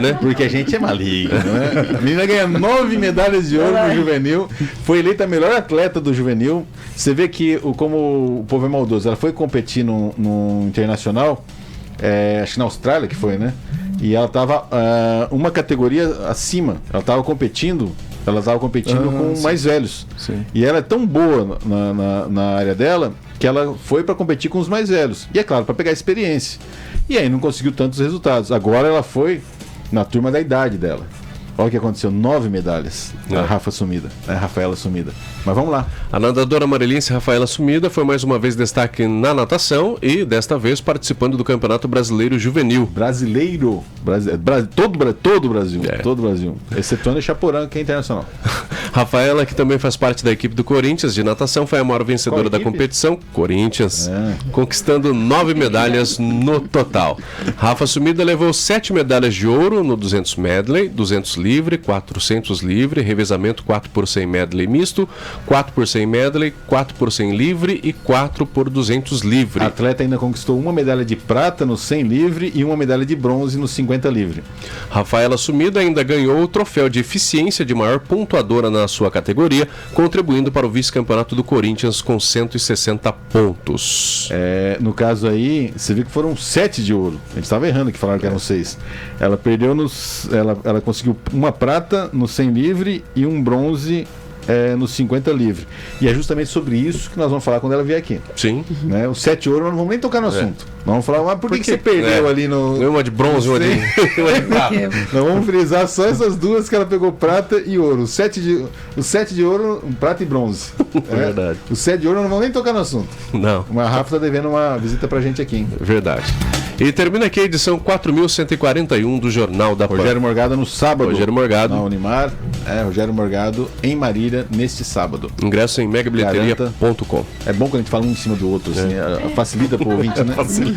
Né? Porque a gente é maligno, né? A menina ganha 9 medalhas de ouro no juvenil, foi eleita a melhor atleta do juvenil. Você vê que como o povo é maldoso. Ela foi competir no internacional, acho que na Austrália que foi, né? E ela estava uma categoria acima. Ela estava competindo com mais velhos. Sim. E ela é tão boa na área dela que ela foi para competir com os mais velhos. E é claro, para pegar experiência. E aí não conseguiu tantos resultados. Agora ela foi na turma da idade dela. Olha o que aconteceu, 9 medalhas. A Rafa sumida, a Rafaela sumida. Mas vamos lá. A nadadora amarelense Rafaela Sumida foi mais uma vez destaque na natação e desta vez participando do Campeonato Brasileiro Juvenil. Todo o Brasil, todo o Brasil. Excetuando a Chaporã, que é internacional. Rafaela, que também faz parte da equipe do Corinthians de natação, foi a maior vencedora da competição, Corinthians, conquistando 9 medalhas no total. Rafa Sumida levou 7 medalhas de ouro no 200 medley, 200 livre, 400 livre, revezamento 4 por 100 medley misto, 4 por 100 medley, 4 por 100 livre e 4 por 200 livre. A atleta ainda conquistou uma medalha de prata no 100 livre e uma medalha de bronze no 50 livre. Rafaela Sumida ainda ganhou o troféu de eficiência de maior pontuadora na sua categoria, contribuindo para o vice-campeonato do Corinthians com 160 pontos. No caso aí, você viu que foram 7 de ouro. A gente estava errando que falaram que eram 6. Ela perdeu ela conseguiu uma prata no 100 livre e um bronze no 50 livre. E é justamente sobre isso que nós vamos falar quando ela vier aqui. Sim. Né? Os 7 ouro, nós não vamos nem tocar no assunto. Nós vamos falar, mas por que você perdeu ali no... Uma de bronze, uma de prata. Nós vamos frisar só essas duas que ela pegou prata e ouro. Os 7 de ouro, prata e bronze. Verdade. Os 7 de ouro, não vamos nem tocar no assunto. Não. Mas a Rafa tá devendo uma visita pra gente aqui, hein? Verdade. E termina aqui a edição 4141 do Jornal da PAN. Rogério Morgado no sábado. Rogério Morgado. Na Unimar. Rogério Morgado em Marília neste sábado. Ingresso em megabilheteria.com. É bom quando a gente fala um em cima do outro, assim. Facilita pro ouvinte, né? Facilita.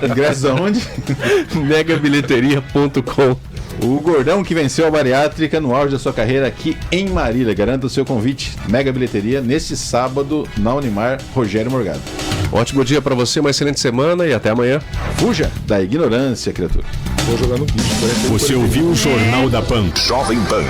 Ingressos aonde? megabilheteria.com. O gordão que venceu a bariátrica no auge da sua carreira aqui em Marília. Garanta o seu convite. Mega Bilheteria neste sábado na Unimar. Rogério Morgado. Ótimo dia para você, uma excelente semana e até amanhã. Fuja da ignorância, criatura. Vou jogar no bicho. Você ouviu o Jornal da PAN. Jovem Pan.